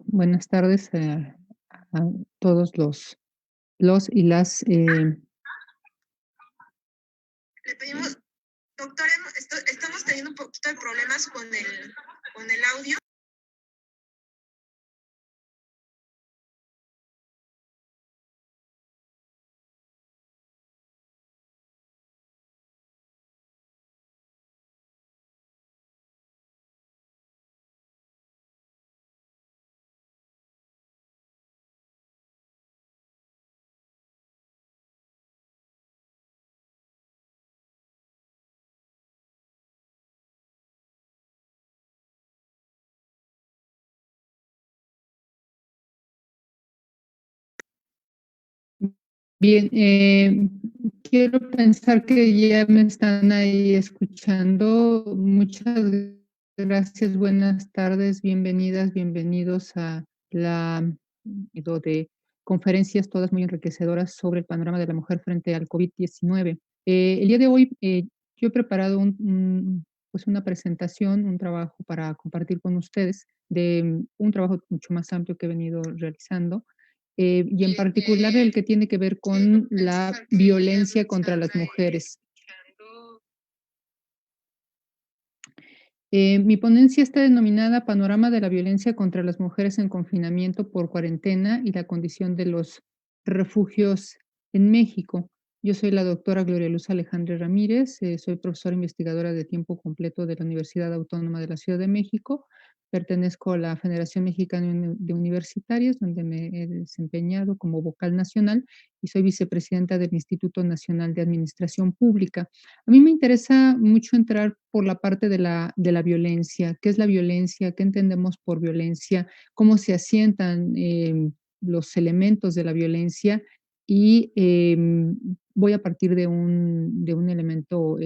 Buenas tardes a todos los y las. Le pedimos, doctor, estamos teniendo un poquito de problemas con el audio. Bien, quiero pensar que ya me están ahí escuchando. Muchas gracias, buenas tardes, bienvenidas, bienvenidos a lo de conferencias, todas muy enriquecedoras sobre el panorama de la mujer frente al COVID-19. El día de hoy yo he preparado pues una presentación, un trabajo para compartir con ustedes de un trabajo mucho más amplio que he venido realizando y en particular el que tiene que ver con la violencia contra las mujeres. Mi ponencia está denominada Panorama de la violencia contra las mujeres en confinamiento por cuarentena y la condición de los refugios en México. Yo soy la doctora Gloria Luz Alejandra Ramírez, soy profesora investigadora de tiempo completo de la Universidad Autónoma de la Ciudad de México. Pertenezco a la Federación Mexicana de Universitarias, donde me he desempeñado como vocal nacional y soy vicepresidenta del Instituto Nacional de Administración Pública. A mí me interesa mucho entrar por la parte de la violencia. ¿Qué es la violencia? ¿Qué entendemos por violencia? ¿Cómo se asientan los elementos de la violencia? Y voy a partir de un elemento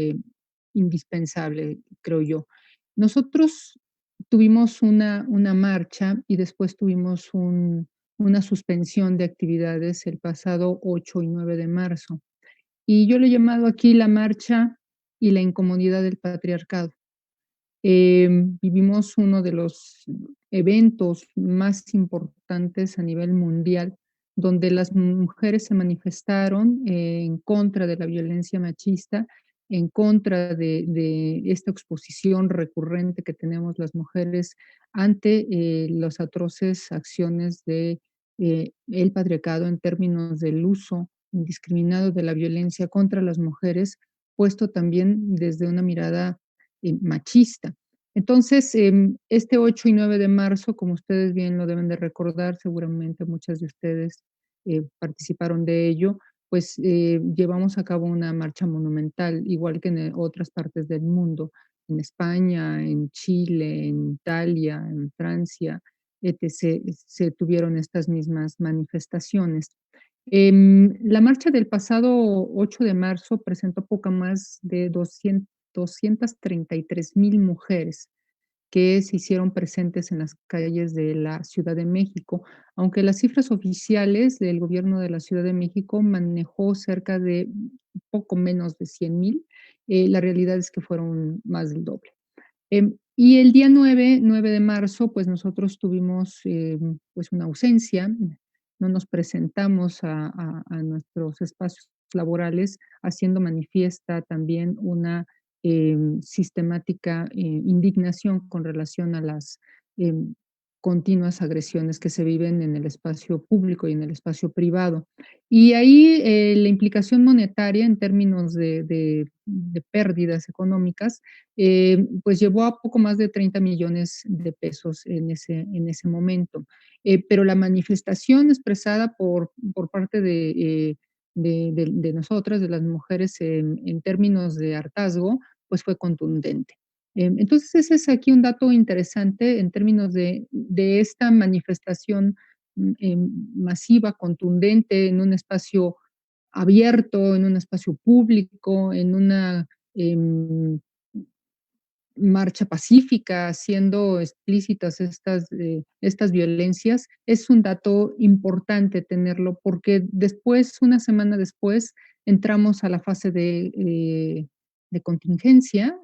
indispensable, creo yo. Nosotros tuvimos una marcha y después tuvimos una suspensión de actividades el pasado 8 y 9 de marzo. Y yo lo he llamado aquí la marcha y la incomodidad del patriarcado. Vivimos uno de los eventos más importantes a nivel mundial, donde las mujeres se manifestaron en contra de la violencia machista, en contra de esta exposición recurrente que tenemos las mujeres ante las atroces acciones de el patriarcado en términos del uso indiscriminado de la violencia contra las mujeres, puesto también desde una mirada machista. Entonces, este 8 y 9 de marzo, como ustedes bien lo deben de recordar, seguramente muchas de ustedes participaron de ello, pues llevamos a cabo una marcha monumental, igual que en otras partes del mundo, en España, en Chile, en Italia, en Francia, etc. Se tuvieron estas mismas manifestaciones. La marcha del pasado 8 de marzo presentó poco más de 233,000 mujeres que se hicieron presentes en las calles de la Ciudad de México, aunque las cifras oficiales del gobierno de la Ciudad de México manejó cerca de poco menos de 100,000, la realidad es que fueron más del doble. Y el día 9 de marzo, pues nosotros tuvimos pues una ausencia, no nos presentamos a nuestros espacios laborales, haciendo manifiesta también una sistemática indignación con relación a las continuas agresiones que se viven en el espacio público y en el espacio privado. Y ahí la implicación monetaria en términos de pérdidas económicas pues llevó a poco más de 30 millones de pesos en ese momento. Pero la manifestación expresada por parte de nosotras, de las mujeres, en términos de hartazgo, pues fue contundente. Entonces, ese es aquí un dato interesante en términos de esta manifestación masiva, contundente, en un espacio abierto, en un espacio público, en una em, marcha pacífica, siendo explícitas estas violencias, es un dato importante tenerlo, porque después, una semana después, entramos a la fase de contingencia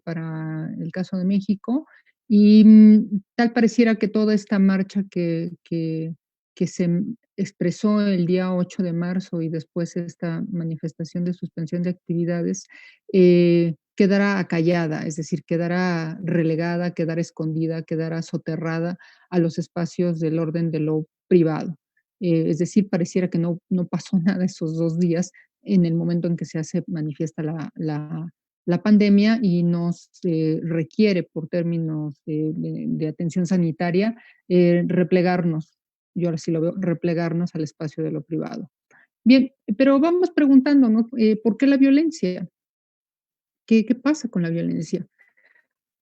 para el caso de México, Y tal pareciera que toda esta marcha que se expresó el día 8 de marzo y después esta manifestación de suspensión de actividades, quedará acallada, es decir, quedará relegada, quedará escondida, quedará soterrada a los espacios del orden de lo privado. Es decir, pareciera que no pasó nada esos 2 días en el momento en que se hace manifiesta la pandemia y nos requiere por términos de atención sanitaria replegarnos, yo ahora sí lo veo, replegarnos al espacio de lo privado. Bien, pero vamos preguntándonos, ¿por qué la violencia? ¿Qué pasa con la violencia?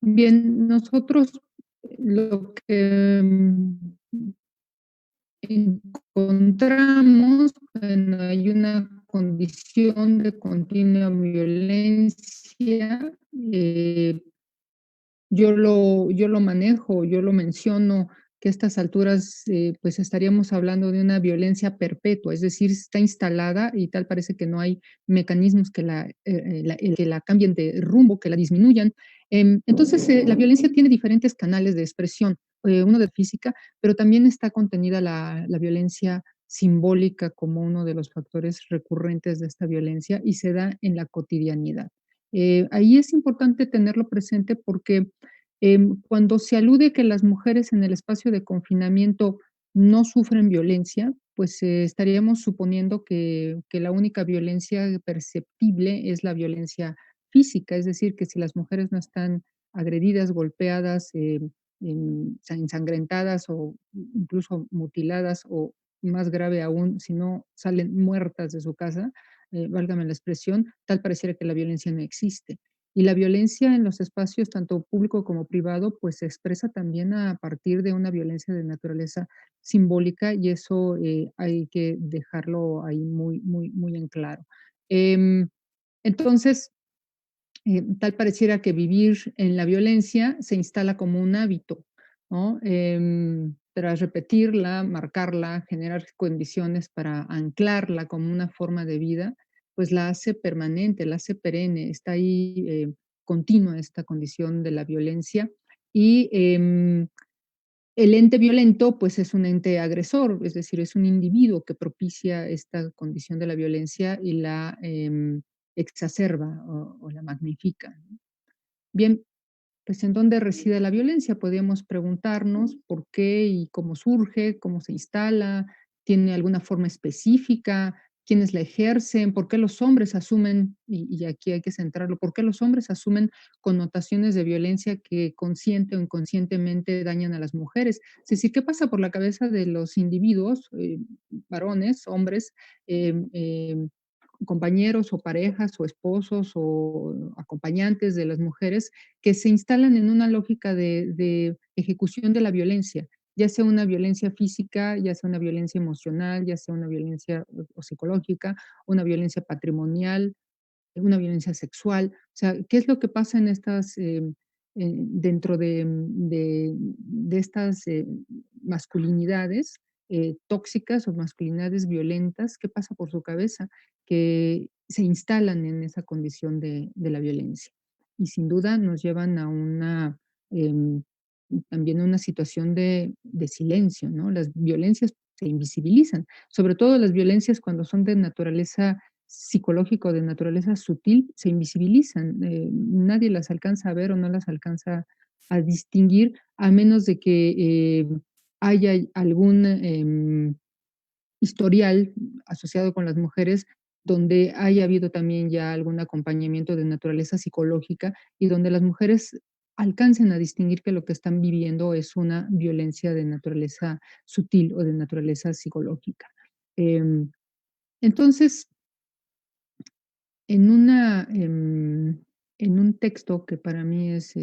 Bien, nosotros lo que encontramos, bueno, hay una condición de continua violencia, eh, yo lo manejo, yo lo menciono, que a estas alturas, pues, estaríamos hablando de una violencia perpetua, es decir, está instalada y tal parece que no hay mecanismos que que la cambien de rumbo, que la disminuyan. Entonces, la violencia tiene diferentes canales de expresión, uno de física, pero también está contenida la violencia simbólica como uno de los factores recurrentes de esta violencia y se da en la cotidianidad. Ahí es importante tenerlo presente porque cuando se alude que las mujeres en el espacio de confinamiento no sufren violencia, pues estaríamos suponiendo que la única violencia perceptible es la violencia física, es decir, que si las mujeres no están agredidas, golpeadas, ensangrentadas o incluso mutiladas o más grave aún, si no salen muertas de su casa, válgame la expresión, tal pareciera que la violencia no existe. Y la violencia en los espacios, tanto público como privado, pues se expresa también a partir de una violencia de naturaleza simbólica y eso hay que dejarlo ahí muy en claro. Em, entonces, tal pareciera que vivir en la violencia se instala como un hábito, ¿no? Tras repetirla, marcarla, generar condiciones para anclarla como una forma de vida, pues la hace permanente, la hace perenne, está ahí continua esta condición de la violencia y el ente violento, pues es un ente agresor, es decir, es un individuo que propicia esta condición de la violencia y la exacerba o la magnifica, ¿no? Bien, pues, ¿en dónde reside la violencia? Podríamos preguntarnos por qué y cómo surge, cómo se instala, tiene alguna forma específica, quiénes la ejercen, por qué los hombres asumen, y aquí hay que centrarlo, por qué los hombres asumen connotaciones de violencia que consciente o inconscientemente dañan a las mujeres. Es decir, ¿qué pasa por la cabeza de los individuos, varones, hombres, em, em, compañeros o parejas o esposos o acompañantes de las mujeres que se instalan en una lógica de ejecución de la violencia, ya sea una violencia física, ya sea una violencia emocional, ya sea una violencia o psicológica, una violencia patrimonial, una violencia sexual. O sea, ¿qué es lo que pasa en estas, dentro de estas masculinidades tóxicas o masculinidades violentas? ¿Qué pasa por su cabeza? Que se instalan en esa condición de la violencia. Y sin duda nos llevan a una, em, también a una situación de silencio, ¿no? Las violencias se invisibilizan, sobre todo las violencias cuando son de naturaleza psicológico, de naturaleza sutil, se invisibilizan. Nadie las alcanza a ver o no las alcanza a distinguir, a menos de que haya algún historial asociado con las mujeres donde haya habido también ya algún acompañamiento de naturaleza psicológica y donde las mujeres alcancen a distinguir que lo que están viviendo es una violencia de naturaleza sutil o de naturaleza psicológica. Em, entonces, en una, en un texto que para mí es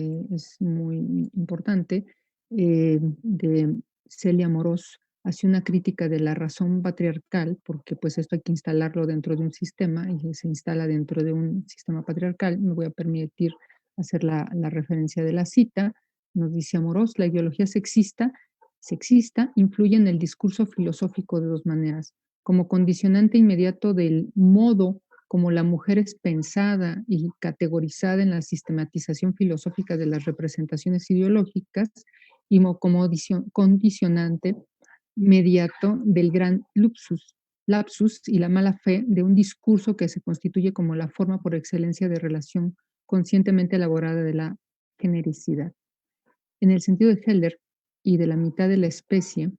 muy importante, de Celia Morós, hace una crítica de la razón patriarcal, porque, pues, esto hay que instalarlo dentro de un sistema, y se instala dentro de un sistema patriarcal. Me voy a permitir hacer la referencia de la cita. Nos dice Amorós: "La ideología sexista influye en el discurso filosófico de 2 maneras, como condicionante inmediato del modo como la mujer es pensada y categorizada en la sistematización filosófica de las representaciones ideológicas y como condicionante mediato del gran lapsus y la mala fe de un discurso que se constituye como la forma por excelencia de relación conscientemente elaborada de la genericidad. En el sentido de Heller y de la mitad de la especie,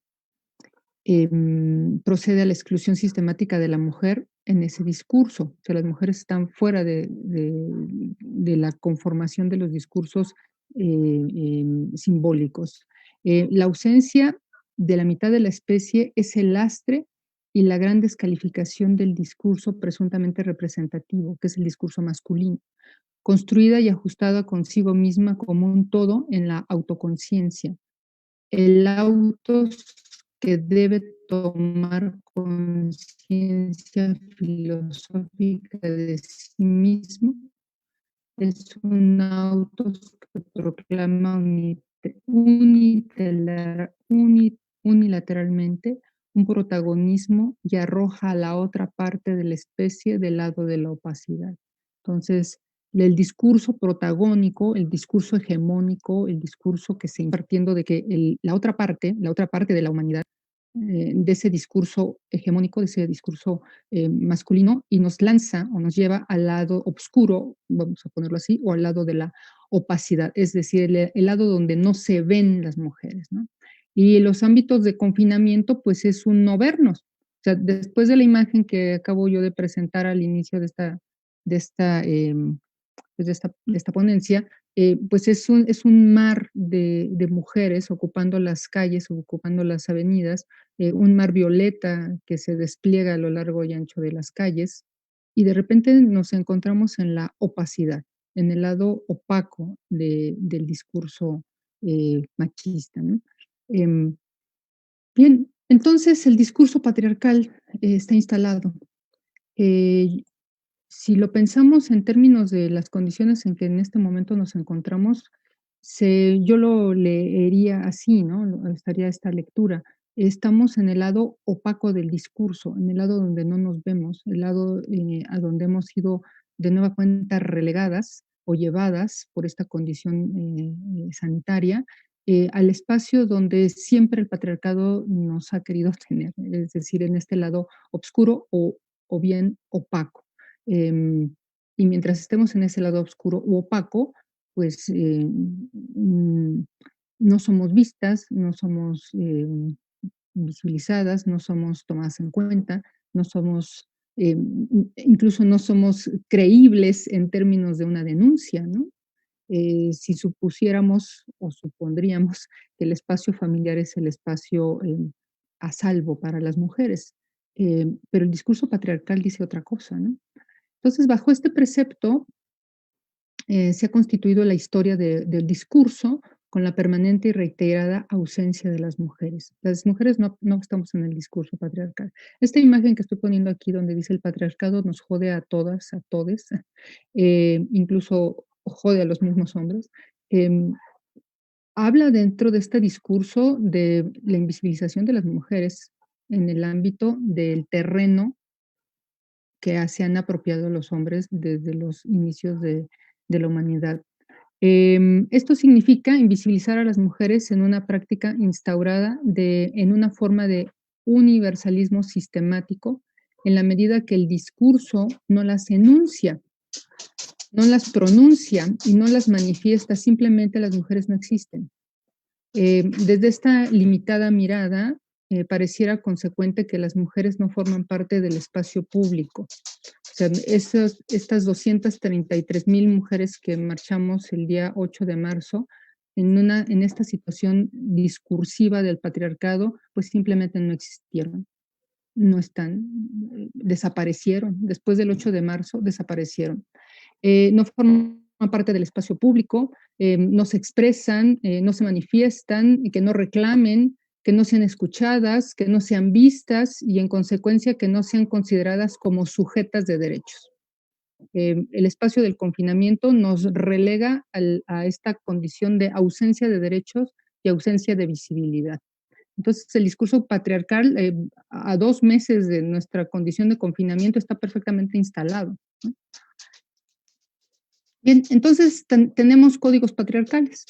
procede a la exclusión sistemática de la mujer en ese discurso. O sea, las mujeres están fuera de la conformación de los discursos simbólicos. La ausencia de la mitad de la especie es el lastre y la gran descalificación del discurso presuntamente representativo, que es el discurso masculino, construida y ajustada consigo misma como un todo en la autoconciencia. El auto que debe tomar conciencia filosófica de sí mismo es un auto que proclama unilateralmente un protagonismo y arroja a la otra parte de la especie del lado de la opacidad. Entonces, el discurso protagónico, el discurso hegemónico, el discurso que se partiendo de que la otra parte de la humanidad, de ese discurso hegemónico, de ese discurso masculino, y nos lanza o nos lleva al lado oscuro, vamos a ponerlo así, o al lado de la opacidad, es decir, el lado donde no se ven las mujeres, ¿no? Y los ámbitos de confinamiento, pues es un no vernos. O sea, después de la imagen que acabo yo de presentar al inicio de esta pues, de esta ponencia, pues es un mar de mujeres ocupando las calles, ocupando las avenidas, un mar violeta que se despliega a lo largo y ancho de las calles, y de repente nos encontramos en la opacidad, en el lado opaco del discurso machista, ¿no? Em, Bien, entonces el discurso patriarcal está instalado. Eh, si lo pensamos en términos de las condiciones en que en este momento nos encontramos, yo lo leería así, ¿no? Estaría esta lectura. Estamos en el lado opaco del discurso, en el lado donde no nos vemos, el lado a donde hemos sido de nueva cuenta relegadas o llevadas por esta condición sanitaria, al espacio donde siempre el patriarcado nos ha querido tener, es decir, en este lado oscuro o bien opaco. Y mientras estemos en ese lado oscuro u opaco, pues no somos vistas, no somos visibilizadas, no somos tomadas en cuenta, no somos, incluso no somos creíbles en términos de una denuncia, ¿no? Si supusiéramos o supondríamos que el espacio familiar es el espacio a salvo para las mujeres, pero el discurso patriarcal dice otra cosa, ¿no? Entonces, bajo este precepto, se ha constituido la historia del discurso con la permanente y reiterada ausencia de las mujeres. Las mujeres no estamos en el discurso patriarcal. Esta imagen que estoy poniendo aquí donde dice el patriarcado nos jode a todas, a todes, incluso jode a los mismos hombres, em, habla dentro de este discurso de la invisibilización de las mujeres en el ámbito del terreno que se han apropiado los hombres desde los inicios de la humanidad. Esto significa invisibilizar a las mujeres en una práctica instaurada en una forma de universalismo sistemático, en la medida que el discurso no las enuncia, no las pronuncia y no las manifiesta, simplemente las mujeres no existen. Desde esta limitada mirada, pareciera consecuente que las mujeres no forman parte del espacio público. O sea, estas 233,000 mujeres que marchamos el día 8 de marzo, en esta situación discursiva del patriarcado, pues simplemente no existieron, no están, desaparecieron. Después del 8 de marzo, desaparecieron. No forman parte del espacio público, no se expresan, no se manifiestan, y que no reclamen, que no sean escuchadas, que no sean vistas y en consecuencia que no sean consideradas como sujetas de derechos. El espacio del confinamiento nos relega a esta condición de ausencia de derechos y ausencia de visibilidad. Entonces, el discurso patriarcal, a 2 meses de nuestra condición de confinamiento está perfectamente instalado, ¿no? Bien, entonces tenemos códigos patriarcales.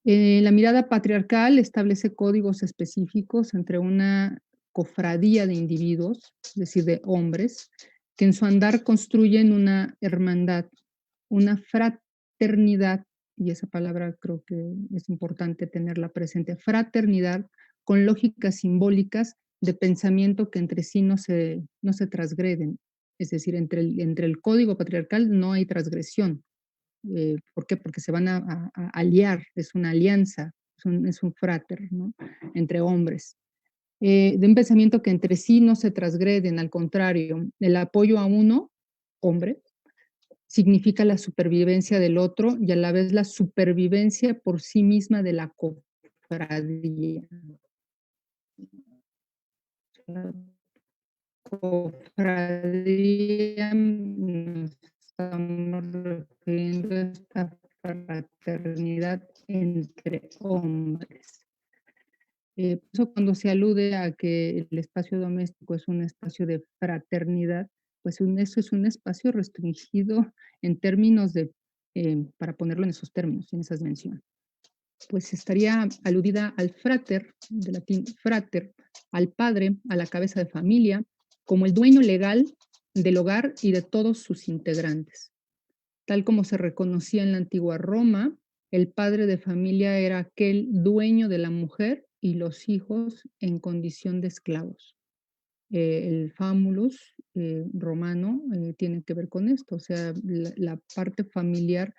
La mirada patriarcal establece códigos específicos entre una cofradía de individuos, es decir, de hombres, que en su andar construyen una hermandad, una fraternidad, y esa palabra creo que es importante tenerla presente, fraternidad con lógicas simbólicas de pensamiento que entre sí no se transgreden. Es decir, entre el código patriarcal no hay transgresión. ¿Por qué? Porque se van a aliar, es una alianza, es un frater, ¿no? Entre hombres. De un pensamiento que entre sí no se transgreden, al contrario, el apoyo a uno, hombre, significa la supervivencia del otro y a la vez la supervivencia por sí misma de la cofradía. La cofradía, nos estamos refiriendo a esta fraternidad entre hombres. Por eso cuando se alude a que el espacio doméstico es un espacio de fraternidad, pues eso es un espacio restringido en términos de, para ponerlo en esos términos, en esas menciones. Pues estaría aludida al frater, de latín frater, al padre, a la cabeza de familia, como el dueño legal del hogar y de todos sus integrantes. Tal como se reconocía en la antigua Roma, el padre de familia era aquel dueño de la mujer y los hijos en condición de esclavos. El famulus romano tiene que ver con esto, o sea, la parte familiar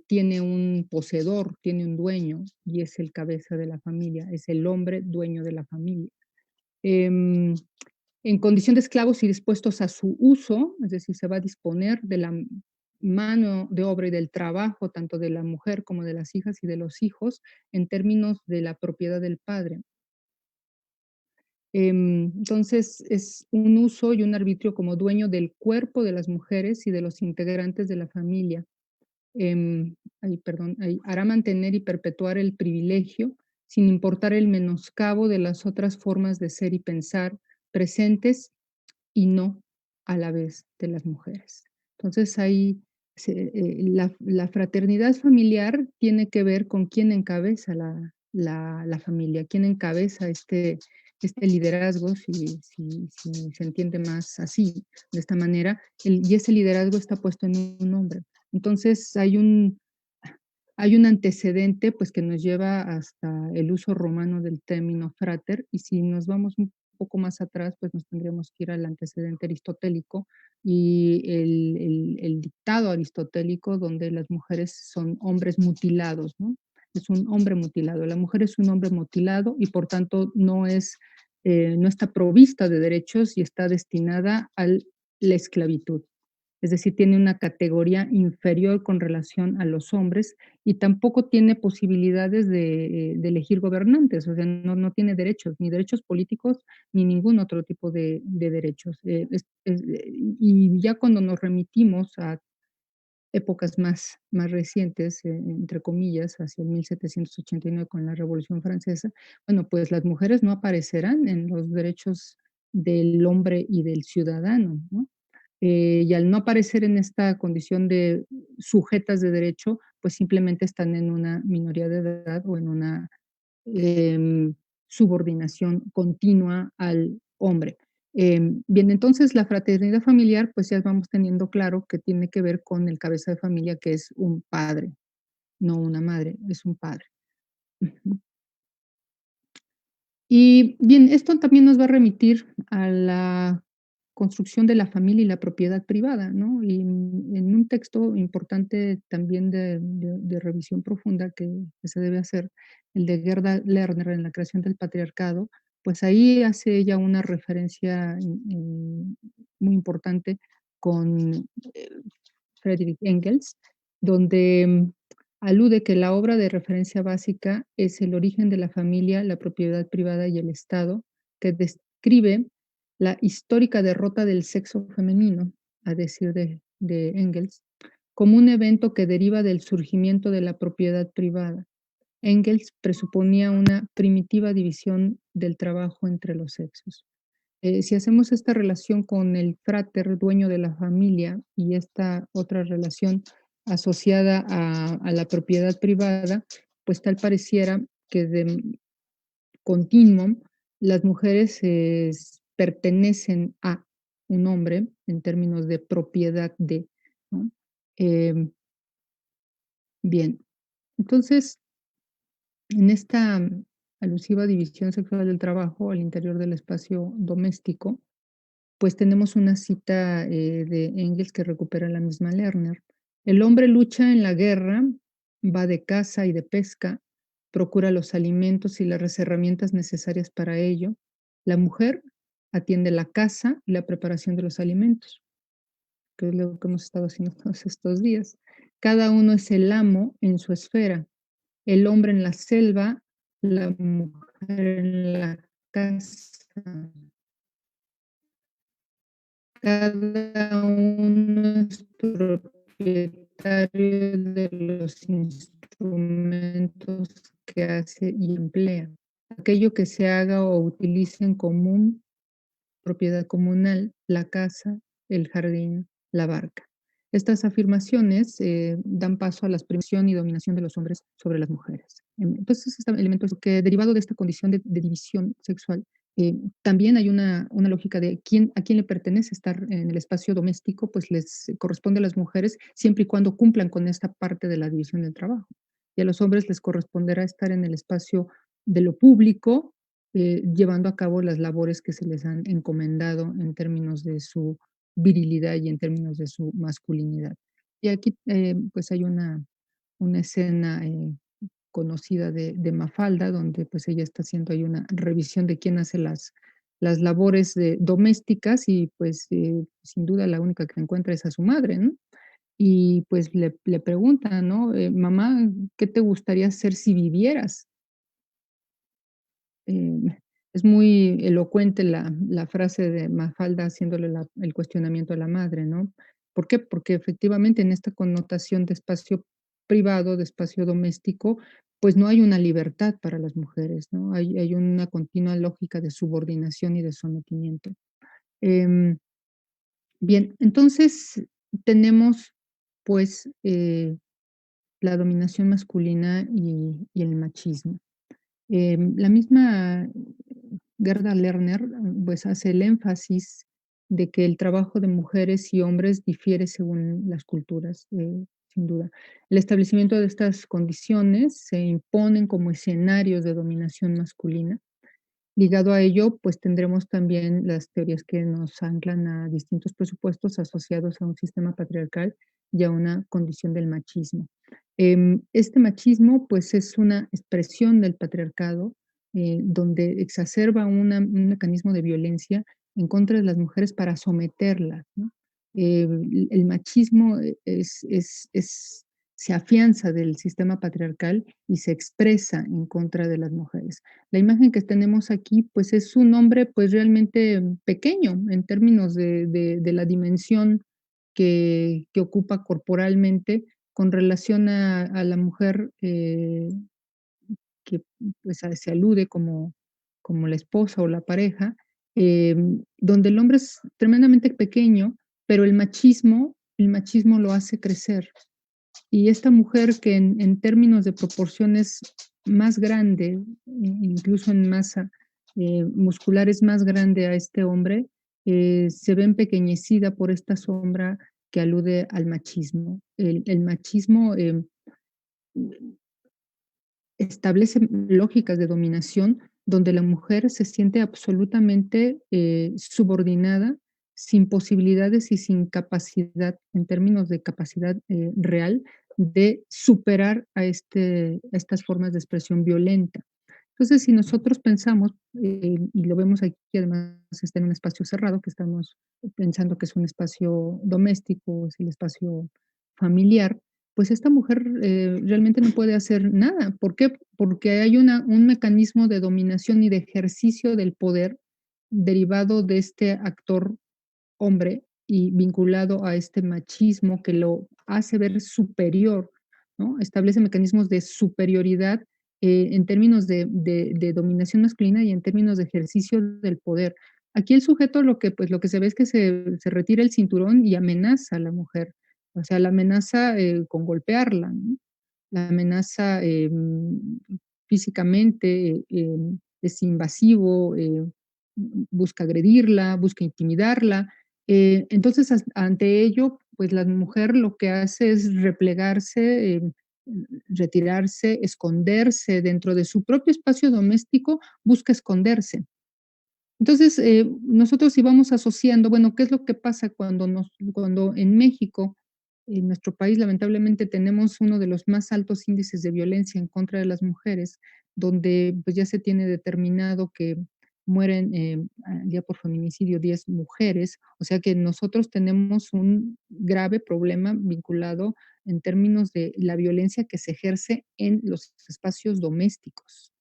tiene un poseedor, tiene un dueño y es el cabeza de la familia, es el hombre dueño de la familia. Em, en condición de esclavos y dispuestos a su uso, es decir, se va a disponer de la mano de obra y del trabajo, tanto de la mujer como de las hijas y de los hijos, en términos de la propiedad del padre. Entonces, es un uso y un arbitrio como dueño del cuerpo de las mujeres y de los integrantes de la familia. Hará mantener y perpetuar el privilegio sin importar el menoscabo de las otras formas de ser y pensar presentes y no a la vez de las mujeres. Entonces, ahí la fraternidad familiar tiene que ver con quién encabeza la familia, quién encabeza este liderazgo, si se entiende más así, de esta manera, y ese liderazgo está puesto en un hombre. Entonces, hay un antecedente, pues, que nos lleva hasta el uso romano del término frater, y si nos vamos un poco más atrás, pues, nos tendríamos que ir al antecedente aristotélico y el dictado aristotélico, donde las mujeres son hombres mutilados, ¿no? Es un hombre mutilado. La mujer es un hombre mutilado y, por tanto, no está provista de derechos y está destinada a la esclavitud. Es decir, tiene una categoría inferior con relación a los hombres y tampoco tiene posibilidades de elegir gobernantes, o sea, no tiene derechos, ni derechos políticos, ni ningún otro tipo de derechos. Y ya cuando nos remitimos a épocas más recientes, entre comillas, hacia el 1789 con la Revolución Francesa, bueno, pues las mujeres no aparecerán en los derechos del hombre y del ciudadano, ¿no? Y al no aparecer en esta condición de sujetas de derecho, pues simplemente están en una minoría de edad o en una em, subordinación continua al hombre. Bien, entonces la fraternidad familiar, pues ya vamos teniendo claro que tiene que ver con el cabeza de familia, que es un padre, no una madre, es un padre. Ujú. Y bien, esto también nos va a remitir a la construcción de la familia y la propiedad privada, ¿no? Y en un texto importante también de revisión profunda que se debe hacer, el de Gerda Lerner en La creación del patriarcado, pues ahí hace ella una referencia muy importante con eh, Friedrich Engels, donde alude que la obra de referencia básica es El origen de la familia, la propiedad privada y el Estado, que describe la histórica derrota del sexo femenino, a decir de Engels, como un evento que deriva del surgimiento de la propiedad privada. Engels presuponía una primitiva división del trabajo entre los sexos. Si hacemos esta relación con el frater, dueño de la familia, y esta otra relación asociada a la propiedad privada, pues tal pareciera que de continuum las mujeres pertenecen a un hombre en términos de propiedad de, ¿no? Em, bien, entonces, en esta alusiva división sexual del trabajo al interior del espacio doméstico, pues tenemos una cita, de Engels que recupera la misma Lerner. El hombre lucha en la guerra, va de caza y de pesca, procura los alimentos y las herramientas necesarias para ello. La mujer atiende la caza y la preparación de los alimentos, que es lo que hemos estado haciendo todos estos días. Cada uno es el amo en su esfera. El hombre en la selva, la mujer en la casa. Cada uno es propietario de los instrumentos que hace y emplea. Aquello que se haga o utilice en común, propiedad comunal, la casa, el jardín, la barca. Estas afirmaciones dan paso a la expresión y dominación de los hombres sobre las mujeres. Entonces, este elemento es que derivado de esta condición de división sexual, también hay una lógica de a quién le pertenece estar en el espacio doméstico, pues les corresponde a las mujeres siempre y cuando cumplan con esta parte de la división del trabajo. Y a los hombres les corresponderá estar en el espacio de lo público, llevando a cabo las labores que se les han encomendado en términos de su virilidad y en términos de su masculinidad. Y aquí, pues hay una escena conocida de Mafalda, donde pues ella está haciendo ahí una revisión de quién hace las labores domésticas y pues sin duda la única que encuentra es a su madre, ¿no? Y pues le pregunta, ¿no? Mamá, ¿qué te gustaría hacer si vivieras? Es muy elocuente la frase de Mafalda haciéndole el cuestionamiento a la madre, ¿no? ¿Por qué? Porque efectivamente en esta connotación de espacio privado, de espacio doméstico, pues no hay una libertad para las mujeres, ¿no? Hay una continua lógica de subordinación y de sometimiento. Em, bien, entonces tenemos pues la dominación masculina y el machismo. La misma Gerda Lerner, pues, hace el énfasis de que el trabajo de mujeres y hombres difiere según las culturas, sin duda. El establecimiento de estas condiciones se imponen como escenarios de dominación masculina. Ligado a ello, pues tendremos también las teorías que nos anclan a distintos presupuestos asociados a un sistema patriarcal y a una condición del machismo. Este machismo, pues, es una expresión del patriarcado, donde exacerba un mecanismo de violencia en contra de las mujeres para someterlas, ¿no? El machismo se afianza del sistema patriarcal y se expresa en contra de las mujeres. La imagen que tenemos aquí, pues, es un hombre, pues, realmente pequeño en términos de la dimensión que ocupa corporalmente con relación a la mujer, que, pues, se alude como la esposa o la pareja, donde el hombre es tremendamente pequeño, pero el machismo lo hace crecer. Y esta mujer que en términos de proporciones más grande, incluso en masa muscular es más grande a este hombre, se ve empequeñecida por esta sombra que alude al machismo. El machismo establece lógicas de dominación donde la mujer se siente absolutamente subordinada, sin posibilidades y sin capacidad, en términos de capacidad real, de superar a estas formas de expresión violenta. Entonces, si nosotros pensamos, y lo vemos aquí, además está en un espacio cerrado, que estamos pensando que es un espacio doméstico, es el espacio familiar, pues esta mujer realmente no puede hacer nada. ¿Por qué? Porque hay un mecanismo de dominación y de ejercicio del poder derivado de este actor hombre y vinculado a este machismo que lo hace ver superior, ¿no? Establece mecanismos de superioridad en términos de dominación masculina y en términos de ejercicio del poder. Aquí el sujeto lo que se ve es que se retira el cinturón y amenaza a la mujer, o sea, la amenaza, con golpearla, ¿no? La amenaza, físicamente, es invasivo, busca agredirla, busca intimidarla. Entonces, ante ello, pues la mujer lo que hace es replegarse, retirarse, esconderse dentro de su propio espacio doméstico, busca esconderse. Entonces, nosotros si vamos asociando, bueno, ¿qué es lo que pasa cuando en México, en nuestro país, lamentablemente tenemos uno de los más altos índices de violencia en contra de las mujeres, donde pues ya se tiene determinado que mueren al día por feminicidio 10 mujeres, o sea que nosotros tenemos un grave problema vinculado en términos de la violencia que se ejerce en los espacios domésticos.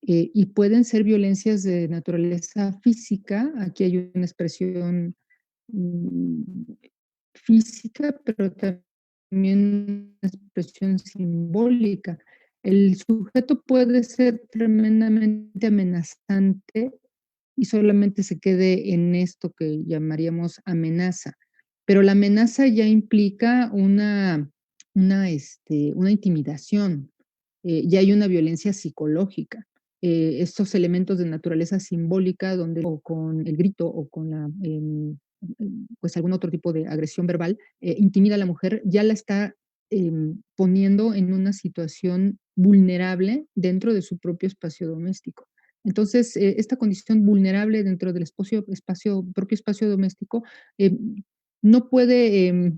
Y pueden ser violencias de naturaleza física. Aquí hay una expresión mm, física, pero también una expresión simbólica. El sujeto puede ser tremendamente amenazante y solamente se quede en esto que llamaríamos amenaza. Pero la amenaza ya implica una intimidación, ya hay una violencia psicológica. Estos elementos de naturaleza simbólica, donde o con el grito o con pues algún otro tipo de agresión verbal, intimida a la mujer, ya la está poniendo en una situación vulnerable dentro de su propio espacio doméstico. Entonces, esta condición vulnerable dentro del propio espacio doméstico, eh, no puede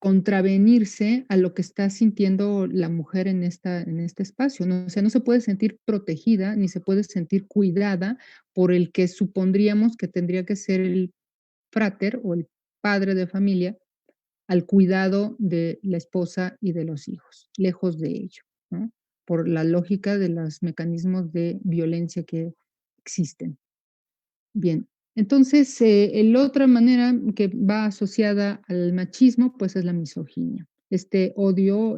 contravenirse a lo que está sintiendo la mujer en este espacio, ¿no? O sea, no se puede sentir protegida, ni se puede sentir cuidada por el que supondríamos que tendría que ser el frater o el padre de familia al cuidado de la esposa y de los hijos, lejos de ello, ¿no? Por la lógica de los mecanismos de violencia que existen. Bien, entonces, la otra manera que va asociada al machismo, pues, es la misoginia. Este odio,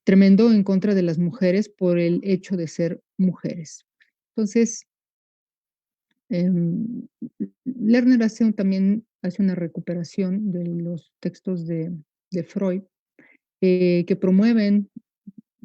tremendo en contra de las mujeres por el hecho de ser mujeres. Entonces, em, Lerner también hace una recuperación de los textos de Freud, que promueven,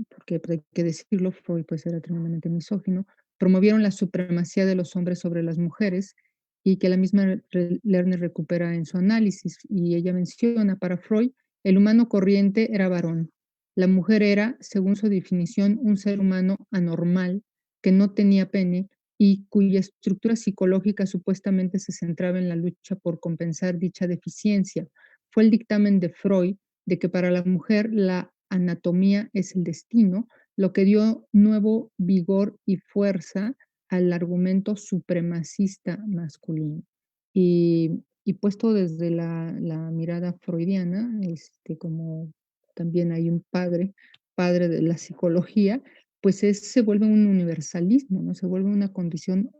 porque pues, hay que decirlo, Freud pues era tremendamente misógino, promovieron la supremacía de los hombres sobre las mujeres y que la misma Lerner recupera en su análisis. Y ella menciona, para Freud, el humano corriente era varón. La mujer era, según su definición, un ser humano anormal que no tenía pene y cuya estructura psicológica supuestamente se centraba en la lucha por compensar dicha deficiencia. Fue el dictamen de Freud de que para la mujer la anatomía es el destino, lo que dio nuevo vigor y fuerza al argumento supremacista masculino. Y puesto desde la mirada freudiana, como también hay un padre de la psicología, pues se vuelve un universalismo, ¿no? Se vuelve una condición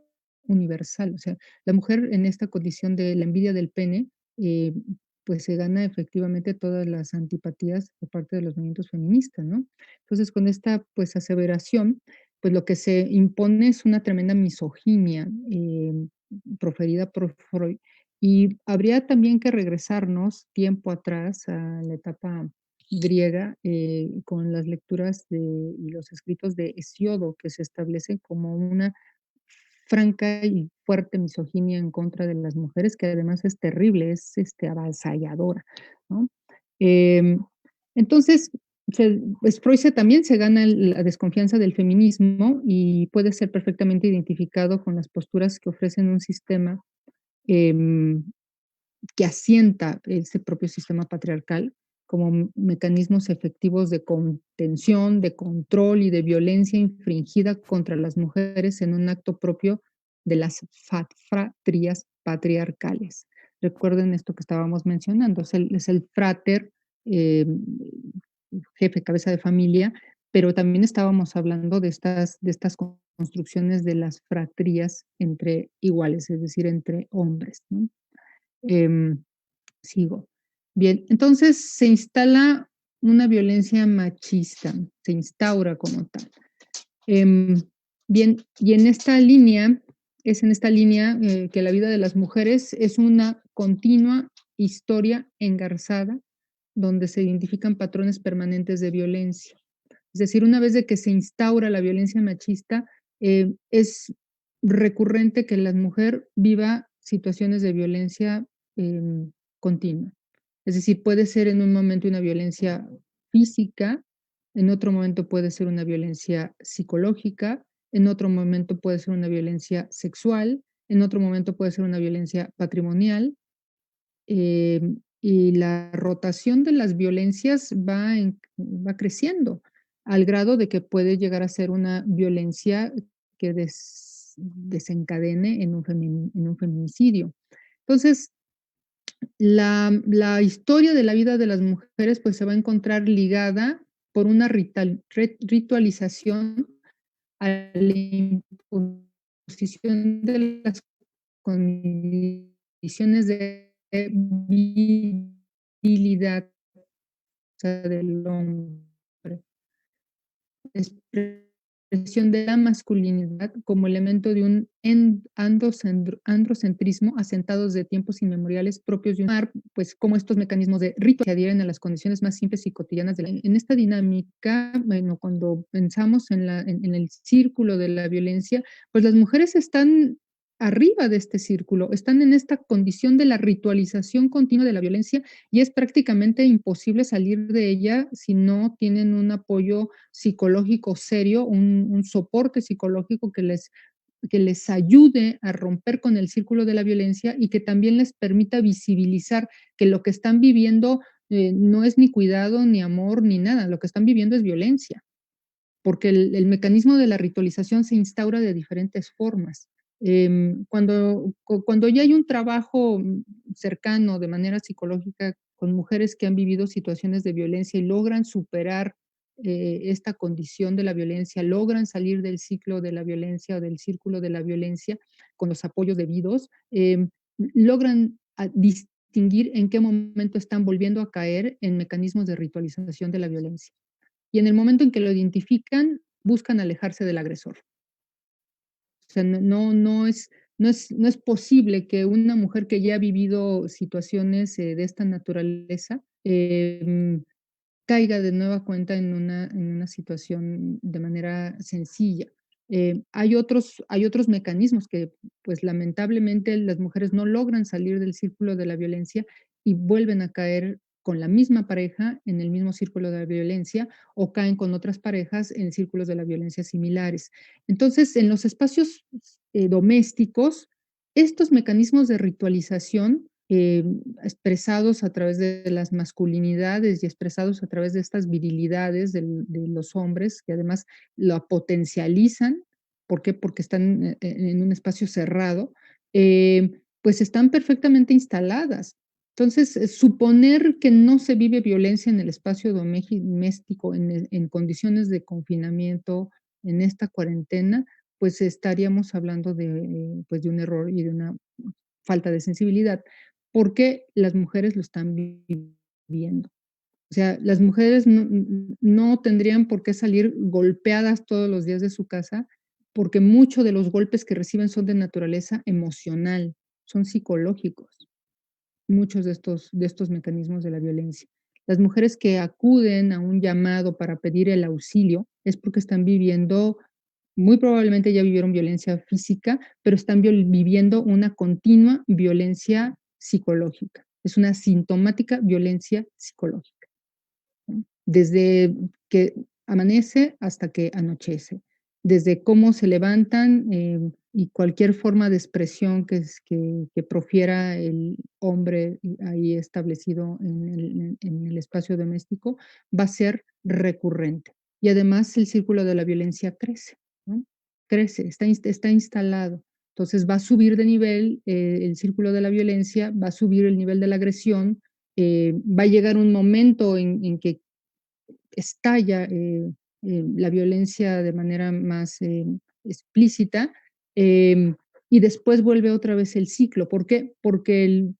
universal. O sea, la mujer en esta condición de la envidia del pene, eh, pues se gana efectivamente todas las antipatías por parte de los movimientos feministas, ¿no? Entonces, con esta, pues, aseveración, pues, lo que se impone es una tremenda misoginia, proferida por Freud, y habría también que regresarnos tiempo atrás a la etapa griega, con las lecturas y los escritos de Hesíodo, que se establece como una franca y fuerte misoginia en contra de las mujeres, que además es terrible, es, avasalladora, ¿no? Em, entonces, pues Freud también se gana la desconfianza del feminismo y puede ser perfectamente identificado con las posturas que ofrecen un sistema, em, que asienta ese propio sistema patriarcal como mecanismos efectivos de contención, de control y de violencia infringida contra las mujeres en un acto propio de las fratrías patriarcales. Recuerden esto que estábamos mencionando, es el frater, eh, jefe, cabeza de familia, pero también estábamos hablando de estas construcciones de las fratrías entre iguales, es decir, entre hombres, ¿no? Em, Sigo. Bien, entonces se instala una violencia machista, se instaura como tal. Bien, y en esta línea, es en esta línea que la vida de las mujeres es una continua historia engarzada donde se identifican patrones permanentes de violencia. Es decir, una vez de que se instaura la violencia machista, es recurrente que la mujer viva situaciones de violencia continua. Es decir, puede ser en un momento una violencia física, en otro momento puede ser una violencia psicológica, en otro momento puede ser una violencia sexual, en otro momento puede ser una violencia patrimonial, y la rotación de las violencias va creciendo, al grado de que puede llegar a ser una violencia que desencadene en un feminicidio. Entonces, la historia de la vida de las mujeres, pues, se va a encontrar ligada por una ritualización a la imposición de las condiciones de virilidad, o sea, del hombre. Expresión de la masculinidad como elemento de un androcentrismo asentados de tiempos inmemoriales propios de un mar, pues como estos mecanismos de rito que adhieren a las condiciones más simples y cotidianas de la. En esta dinámica, bueno, cuando pensamos en el círculo de la violencia, pues las mujeres están arriba de este círculo, están en esta condición de la ritualización continua de la violencia y es prácticamente imposible salir de ella si no tienen un apoyo psicológico serio, un soporte psicológico que les ayude a romper con el círculo de la violencia y que también les permita visibilizar que lo que están viviendo no es ni cuidado, ni amor, ni nada, lo que están viviendo es violencia, porque el mecanismo de la ritualización se instaura de diferentes formas. Cuando ya hay un trabajo cercano de manera psicológica con mujeres que han vivido situaciones de violencia y logran superar esta condición de la violencia, logran salir del ciclo de la violencia o del círculo de la violencia con los apoyos debidos, logran distinguir en qué momento están volviendo a caer en mecanismos de ritualización de la violencia. Y en el momento en que lo identifican, buscan alejarse del agresor. O sea, no es posible que una mujer que ya ha vivido situaciones de esta naturaleza caiga de nueva cuenta en una situación de manera sencilla. Hay otros mecanismos que, pues, lamentablemente las mujeres no logran salir del círculo de la violencia y vuelven a caer con la misma pareja en el mismo círculo de la violencia o caen con otras parejas en círculos de la violencia similares. Entonces, en los espacios domésticos, estos mecanismos de ritualización expresados a través de las masculinidades y expresados a través de estas virilidades de los hombres, que además lo potencializan. ¿Por qué? Porque están en un espacio cerrado, pues están perfectamente instaladas. Entonces, suponer que no se vive violencia en el espacio doméstico, en condiciones de confinamiento, en esta cuarentena, pues estaríamos hablando pues de un error y de una falta de sensibilidad, porque las mujeres lo están viviendo. O sea, las mujeres no tendrían por qué salir golpeadas todos los días de su casa, porque muchos de los golpes que reciben son de naturaleza emocional, son psicológicos, muchos de estos mecanismos de la violencia. Las mujeres que acuden a un llamado para pedir el auxilio es porque están viviendo, muy probablemente ya vivieron violencia física, pero están viviendo una continua violencia psicológica. Es una sintomática violencia psicológica, ¿no? Desde que amanece hasta que anochece, desde cómo se levantan y cualquier forma de expresión que profiera el hombre ahí establecido en el espacio doméstico va a ser recurrente. Y además el círculo de la violencia crece, ¿no? Crece, está instalado. Entonces va a subir de nivel el círculo de la violencia, va a subir el nivel de la agresión, va a llegar un momento en que estalla la violencia de manera más explícita, y después vuelve otra vez el ciclo. ¿Por qué? Porque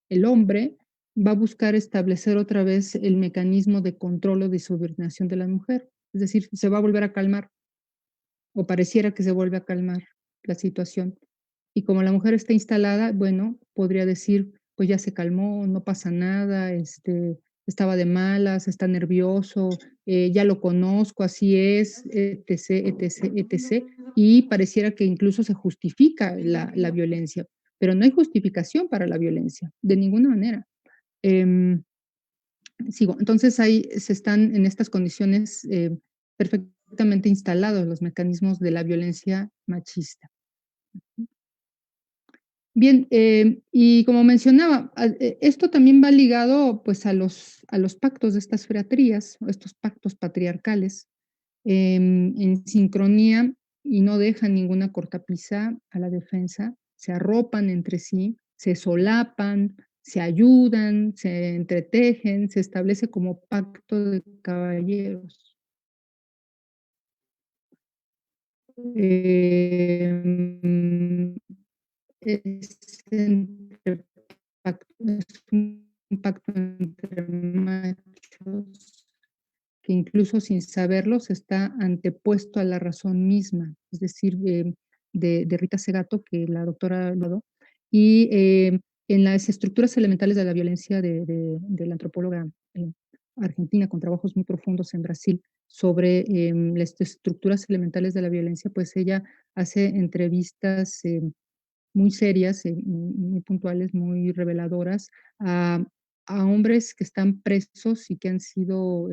el hombre va a buscar establecer otra vez el mecanismo de control o de subordinación de la mujer. Es decir, se va a volver a calmar, o pareciera que se vuelve a calmar la situación. Y como la mujer está instalada, bueno, podría decir, pues ya se calmó, no pasa nada, estaba de malas, está nervioso, ya lo conozco, así es, etc., etc., etc. Y pareciera que incluso se justifica la violencia, pero no hay justificación para la violencia, de ninguna manera. Em, Sigo. Entonces ahí se están en estas condiciones perfectamente instalados los mecanismos de la violencia machista. Bien, y como mencionaba, esto también va ligado pues a los pactos de estas fratrías, o estos pactos patriarcales, en sincronía y no dejan ninguna cortapisa a la defensa, se arropan entre sí, se solapan, se ayudan, se entretejen, se establece como pacto de caballeros. Em, es entre es un pacto entre machos que incluso sin saberlos está antepuesto a la razón misma, es decir, de Rita Segato, que la doctora lo y en las estructuras elementales de la violencia de la antropóloga argentina con trabajos muy profundos en Brasil sobre las estructuras elementales de la violencia, pues ella hace entrevistas muy serias, muy puntuales, muy reveladoras a, a hombres que están presos y que han sido,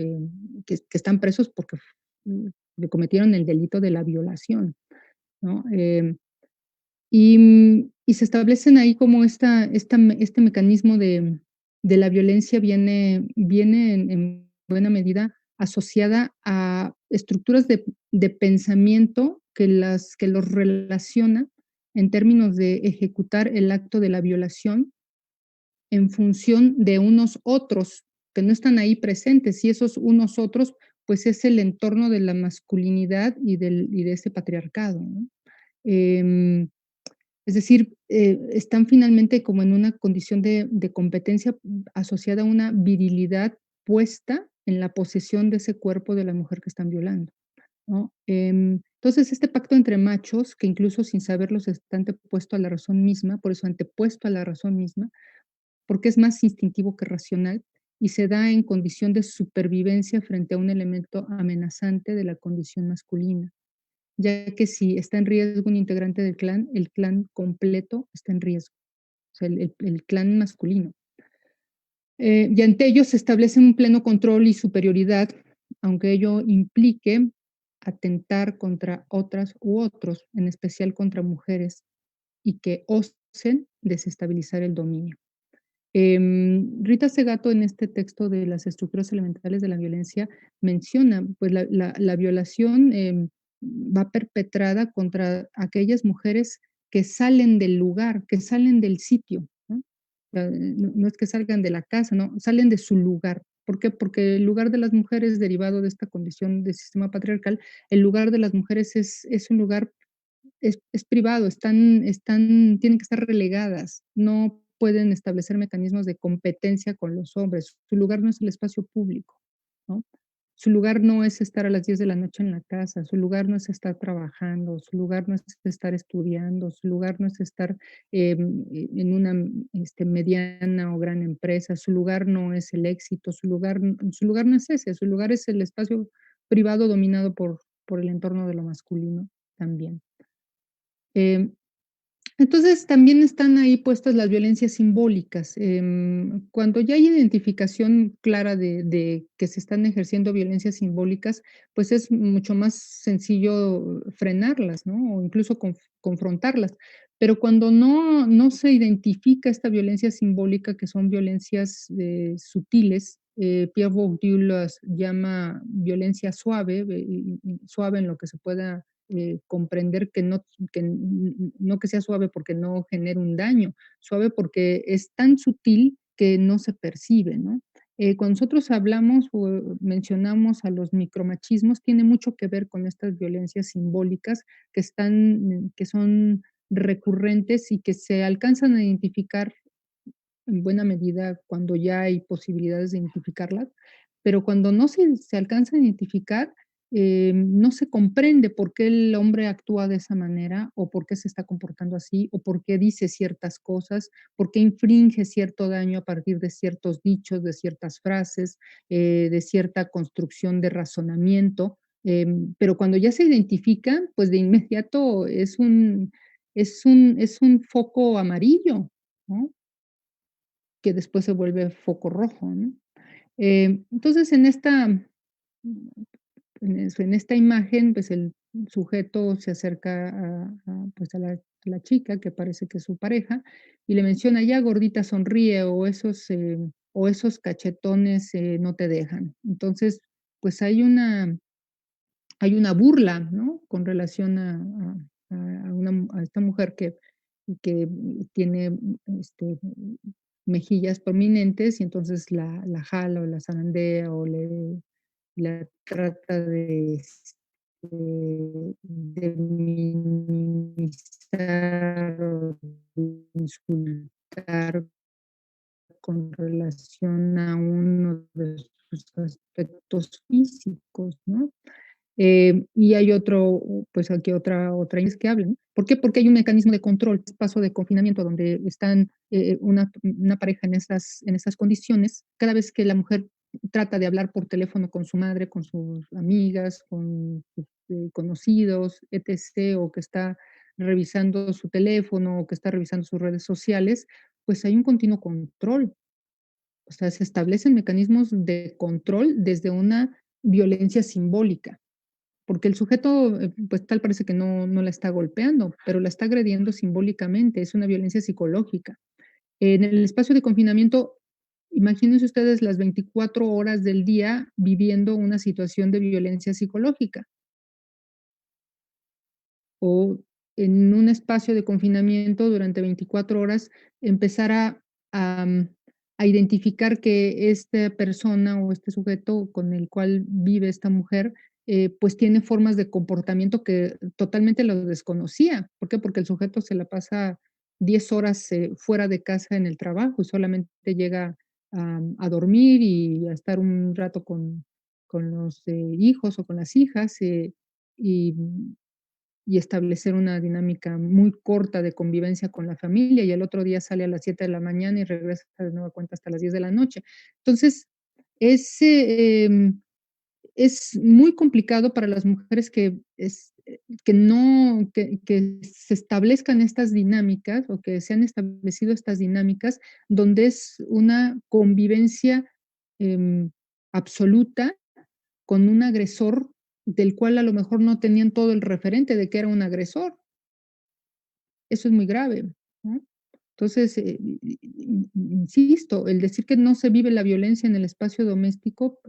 que están presos porque le cometieron el delito de la violación, ¿no? Y se establecen ahí como este mecanismo de la violencia viene en buena medida asociada a estructuras de pensamiento que los relaciona en términos de ejecutar el acto de la violación en función de unos otros que no están ahí presentes, y esos unos otros, pues es el entorno de la masculinidad y de ese patriarcado, ¿no? Em, es decir, están finalmente como en una condición de competencia asociada a una virilidad puesta en la posesión de ese cuerpo de la mujer que están violando, ¿no? Entonces, este pacto entre machos, que incluso sin saberlos está antepuesto a la razón misma, por eso antepuesto a la razón misma, porque es más instintivo que racional y se da en condición de supervivencia frente a un elemento amenazante de la condición masculina, ya que si está en riesgo un integrante del clan, el clan completo está en riesgo, o sea, el clan masculino. Y ante ello se establece un pleno control y superioridad, aunque ello implique atentar contra otras u otros, en especial contra mujeres, y que osen desestabilizar el dominio. Rita Segato en este texto de las estructuras elementales de la violencia menciona, pues la violación va perpetrada contra aquellas mujeres que salen del lugar, que salen del sitio, ¿no? No es que salgan de la casa, no, salen de su lugar. ¿Por qué? Porque el lugar de las mujeres derivado de esta condición de sistema patriarcal, el lugar de las mujeres es un lugar es privado, tienen que estar relegadas, no pueden establecer mecanismos de competencia con los hombres. Su lugar no es el espacio público, ¿no? Su lugar no es estar a las 10 de la noche en la casa, su lugar no es estar trabajando, su lugar no es estar estudiando, su lugar no es estar en una mediana o gran empresa, su lugar no es el éxito, su lugar no es ese, su lugar es el espacio privado dominado por el entorno de lo masculino también. Eh, entonces, también están ahí puestas las violencias simbólicas. Cuando ya hay identificación clara de que se están ejerciendo violencias simbólicas, pues es mucho más sencillo frenarlas, ¿no? O incluso confrontarlas. Pero cuando no se identifica esta violencia simbólica, que son violencias sutiles, Pierre Bourdieu las llama violencia suave, suave en lo que se pueda comprender no que sea suave porque no genera un daño, suave porque es tan sutil que no se percibe, ¿no? Cuando nosotros hablamos o mencionamos a los micromachismos, tiene mucho que ver con estas violencias simbólicas que son recurrentes y que se alcanzan a identificar en buena medida cuando ya hay posibilidades de identificarlas, pero cuando no se alcanza a identificar, no se comprende por qué el hombre actúa de esa manera, o por qué se está comportando así, o por qué dice ciertas cosas, por qué infringe cierto daño a partir de ciertos dichos, de ciertas frases, de cierta construcción de razonamiento. Pero cuando ya se identifican, pues de inmediato es un foco amarillo, ¿no? Que después se vuelve foco rojo, ¿no? Entonces, en esta imagen, pues, el sujeto se acerca pues, a la chica, que parece que es su pareja, y le menciona: "Ya gordita sonríe", o esos cachetones, no te dejan. Entonces, pues, hay una burla, ¿no? Con relación a esta mujer que tiene, mejillas prominentes, y entonces la jala, o la zarandea, o la trata de minimizar, o de insultar con relación a uno de sus aspectos físicos, ¿no? Y hay pues aquí otra es que hablan. ¿Por qué? Porque hay un mecanismo de control, paso de confinamiento donde están, una pareja en esas condiciones. Cada vez que la mujer trata de hablar por teléfono con su madre, con sus amigas, con sus, conocidos, etc., o que está revisando su teléfono, o que está revisando sus redes sociales, pues hay un continuo control. O sea, se establecen mecanismos de control desde una violencia simbólica. Porque el sujeto, pues, tal parece que no la está golpeando, pero la está agrediendo simbólicamente, es una violencia psicológica. En el espacio de confinamiento, imagínense ustedes las 24 horas del día viviendo una situación de violencia psicológica, o en un espacio de confinamiento durante 24 horas empezar a, mm, a identificar que esta persona o este sujeto con el cual vive esta mujer, pues tiene formas de comportamiento que totalmente lo desconocía. ¿Por qué? Porque el sujeto se la pasa 10 horas, fuera de casa en el trabajo y solamente llega a dormir y a estar un rato con los, hijos o con las hijas, y y establecer una dinámica muy corta de convivencia con la familia, y el otro día sale a las 7 de la mañana y regresa de nueva cuenta hasta las 10 de la noche. Entonces, es, es muy complicado para las mujeres que se establezcan estas dinámicas, o que se han establecido estas dinámicas, donde es una convivencia, em, absoluta con un agresor del cual a lo mejor no tenían todo el referente de que era un agresor. Eso es muy grave, ¿no? Entonces, insisto, el decir que no se vive la violencia en el espacio doméstico,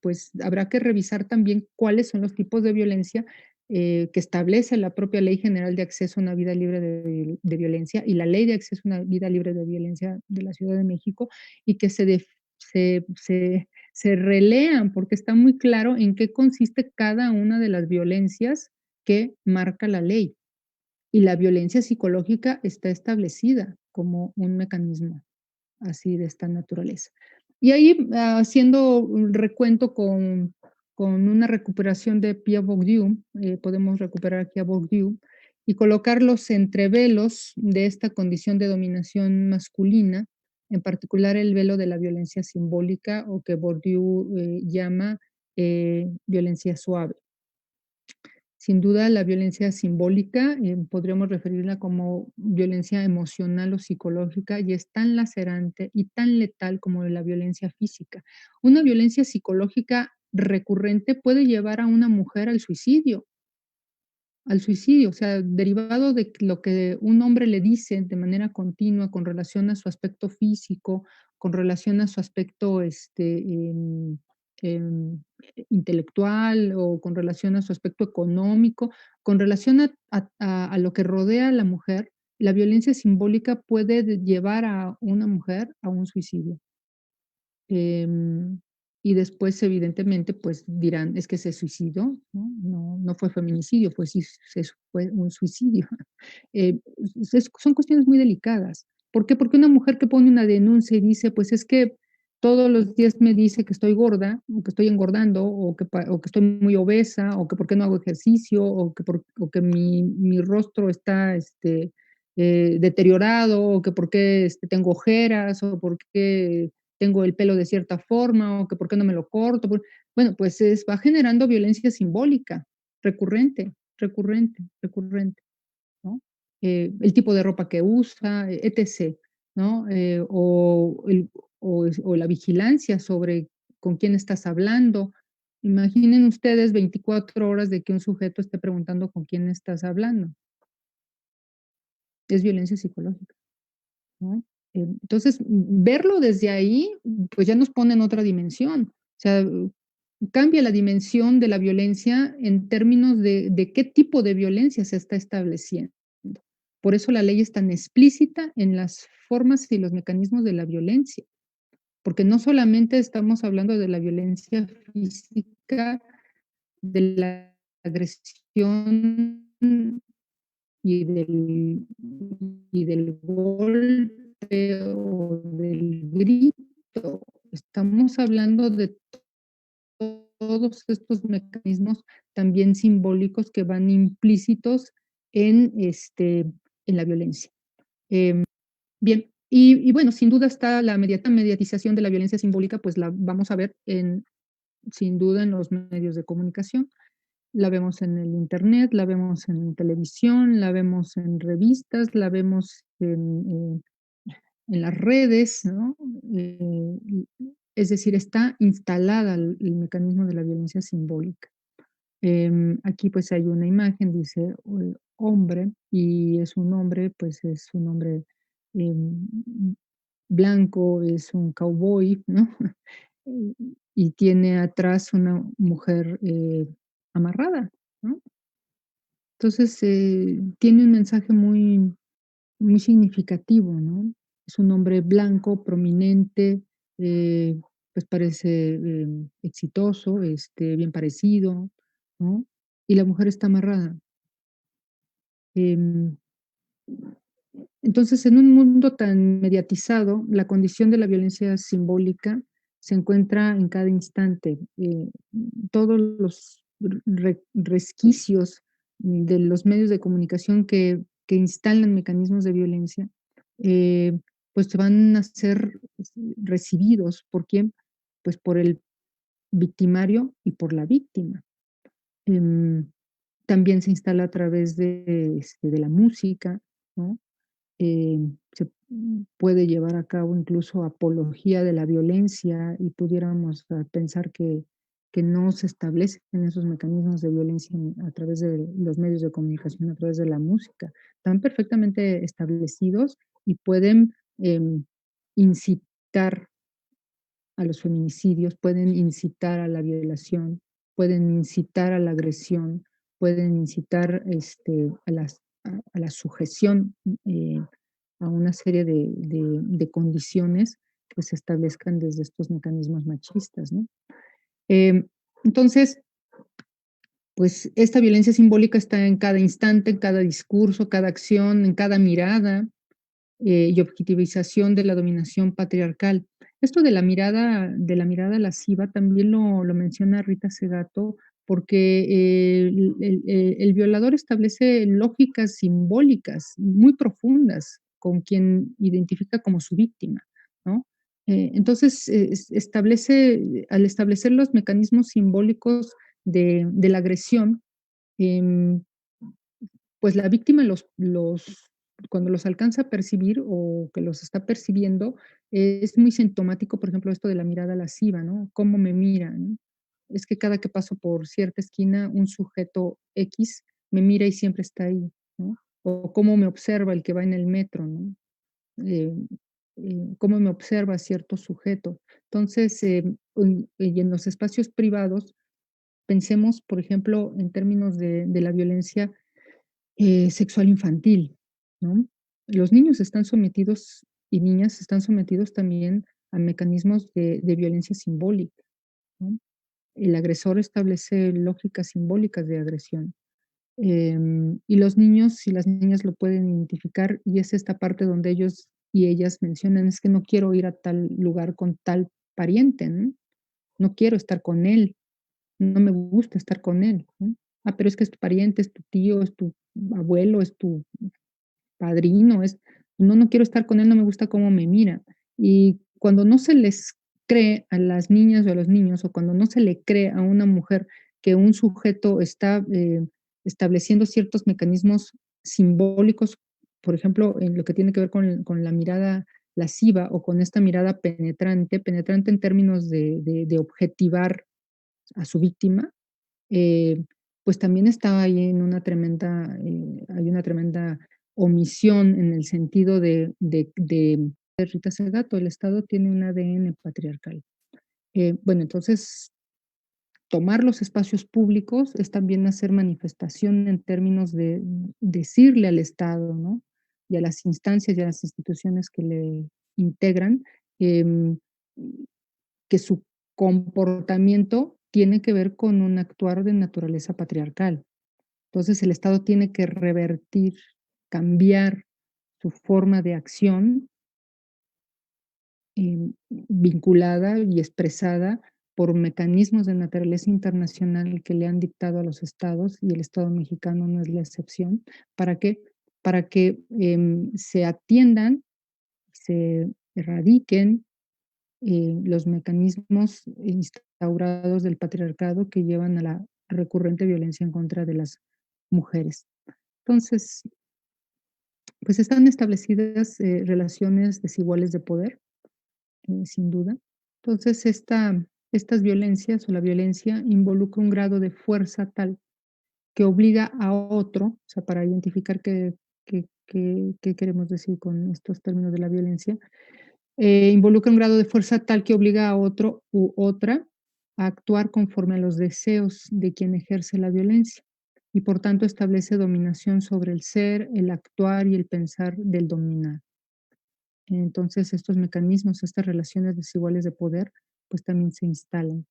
pues habrá que revisar también cuáles son los tipos de violencia, que establece la propia Ley General de Acceso a una Vida Libre de Violencia y la Ley de Acceso a una Vida Libre de Violencia de la Ciudad de México, y que se relean, porque está muy claro en qué consiste cada una de las violencias que marca la ley. Y la violencia psicológica está establecida como un mecanismo así de esta naturaleza. Y ahí, haciendo un recuento con una recuperación de Pierre Bourdieu, podemos recuperar aquí a Bourdieu y colocar los entrevelos de esta condición de dominación masculina, en particular el velo de la violencia simbólica, o que Bourdieu, llama, violencia suave. Sin duda, la violencia simbólica, podríamos referirla como violencia emocional o psicológica, y es tan lacerante y tan letal como la violencia física. Una violencia psicológica recurrente puede llevar a una mujer al suicidio, o sea, derivado de lo que un hombre le dice de manera continua con relación a su aspecto físico, con relación a su aspecto, em, intelectual, o con relación a su aspecto económico, con relación a lo que rodea a la mujer. La violencia simbólica puede llevar a una mujer a un suicidio. Em, y después, evidentemente, pues dirán: "Es que se suicidó", ¿no? No fue feminicidio, fue un suicidio. Eh, son cuestiones muy delicadas. ¿Por qué? Porque una mujer que pone una denuncia y dice, pues es que todos los días me dice que estoy gorda, o que estoy engordando, o que estoy muy obesa, o que por qué no hago ejercicio, o que mi rostro está deteriorado, o que por qué tengo ojeras, o por qué tengo el pelo de cierta forma, o que por qué no me lo corto. Bueno, pues va generando violencia simbólica, recurrente, recurrente, recurrente. ¿No? El tipo de ropa que usa, etc., ¿no? O la vigilancia sobre con quién estás hablando. Imaginen ustedes 24 horas de que un sujeto esté preguntando con quién estás hablando. Es violencia psicológica, ¿no? Entonces, verlo desde ahí, pues ya nos pone en otra dimensión. O sea, cambia la dimensión de la violencia en términos de qué tipo de violencia se está estableciendo. Por eso la ley es tan explícita en las formas y los mecanismos de la violencia, porque no solamente estamos hablando de la violencia física, de la agresión y del golpe o del grito. Estamos hablando de todos estos mecanismos también simbólicos que van implícitos en la violencia. Bien, y bueno, sin duda está la mediatización de la violencia simbólica, pues la vamos a ver sin duda en los medios de comunicación. La vemos en el Internet, la vemos en televisión, la vemos en revistas, la vemos en las redes, ¿no? Es decir, está instalada el mecanismo de la violencia simbólica. Aquí pues hay una imagen, dice hombre, y es un hombre, pues es un hombre em, blanco, es un cowboy, ¿no? Y tiene atrás una mujer amarrada, ¿no? Entonces, tiene un mensaje muy, muy significativo, ¿no? Es un hombre blanco, prominente, pues parece exitoso, bien parecido, ¿no? Y la mujer está amarrada. Em, entonces, en un mundo tan mediatizado, la condición de la violencia simbólica se encuentra en cada instante. Todos los resquicios de los medios de comunicación que instalan mecanismos de violencia, eh, pues se van a ser recibidos por quién, pues por el victimario y por la víctima. Em, También se instala a través de la música, ¿no? Se puede llevar a cabo incluso apología de la violencia y pudiéramos pensar que no se establecen esos mecanismos de violencia a través de los medios de comunicación, a través de la música. Están perfectamente establecidos y pueden incitar a los feminicidios, pueden incitar a la violación, pueden incitar a la agresión, pueden incitar a la sujeción, a una serie de condiciones que se establezcan desde estos mecanismos machistas, ¿no? Em, entonces, pues esta violencia simbólica está en cada instante, en cada discurso, cada acción, en cada mirada, y objetivización de la dominación patriarcal. Esto de la mirada lasciva también lo menciona Rita Segato, porque el violador establece lógicas simbólicas muy profundas con quien identifica como su víctima, ¿no? Entonces, al establecer los mecanismos simbólicos de la agresión, em, pues la víctima cuando los alcanza a percibir o que los está percibiendo, es muy sintomático, por ejemplo, esto de la mirada lasciva, ¿no? ¿Cómo me mira, no? Es que cada que paso por cierta esquina, un sujeto X me mira y siempre está ahí, ¿no? O cómo me observa el que va en el metro, ¿no? Eh, Cómo me observa cierto sujeto. Entonces, y en los espacios privados, pensemos, por ejemplo, en términos de la violencia sexual infantil, ¿no? Los niños están sometidos y niñas están sometidos también a mecanismos de violencia simbólica, ¿no? El agresor establece lógicas simbólicas de agresión. Y los niños y las niñas lo pueden identificar y es esta parte donde ellos y ellas mencionan: "Es que no quiero ir a tal lugar con tal pariente, ¿no? No quiero estar con él, no me gusta estar con él", ¿no? "Ah, pero es que es tu pariente, es tu tío, es tu abuelo, es tu padrino, es no, no quiero estar con él, no me gusta cómo me mira". Y cuando no se les cree a las niñas o a los niños, o cuando no se le cree a una mujer que un sujeto está, estableciendo ciertos mecanismos simbólicos, por ejemplo, en lo que tiene que ver con la mirada lasciva o con esta mirada penetrante, penetrante en términos de objetivar a su víctima, eh, pues también está ahí en una tremenda, hay una tremenda omisión en el sentido de Rita Segato, el Estado tiene un ADN patriarcal. Bueno, entonces, tomar los espacios públicos es también hacer manifestación en términos de decirle al Estado, ¿no? Y a las instancias y a las instituciones que le integran, em, que su comportamiento tiene que ver con un actuar de naturaleza patriarcal. Entonces, el Estado tiene que revertir, cambiar su forma de acción, vinculada y expresada por mecanismos de naturaleza internacional que le han dictado a los estados, y el Estado mexicano no es la excepción. ¿Para qué? Para que, se atiendan, se erradiquen los mecanismos instaurados del patriarcado que llevan a la recurrente violencia en contra de las mujeres. Entonces, pues están establecidas relaciones desiguales de poder, sin duda. Entonces, estas violencias o la violencia involucra un grado de fuerza tal que obliga a otro, o sea, para identificar qué queremos decir con estos términos de la violencia, involucra un grado de fuerza tal que obliga a otro u otra a actuar conforme a los deseos de quien ejerce la violencia y por tanto establece dominación sobre el ser, el actuar y el pensar del dominado. Entonces estos mecanismos, estas relaciones desiguales de poder, pues también se instalan.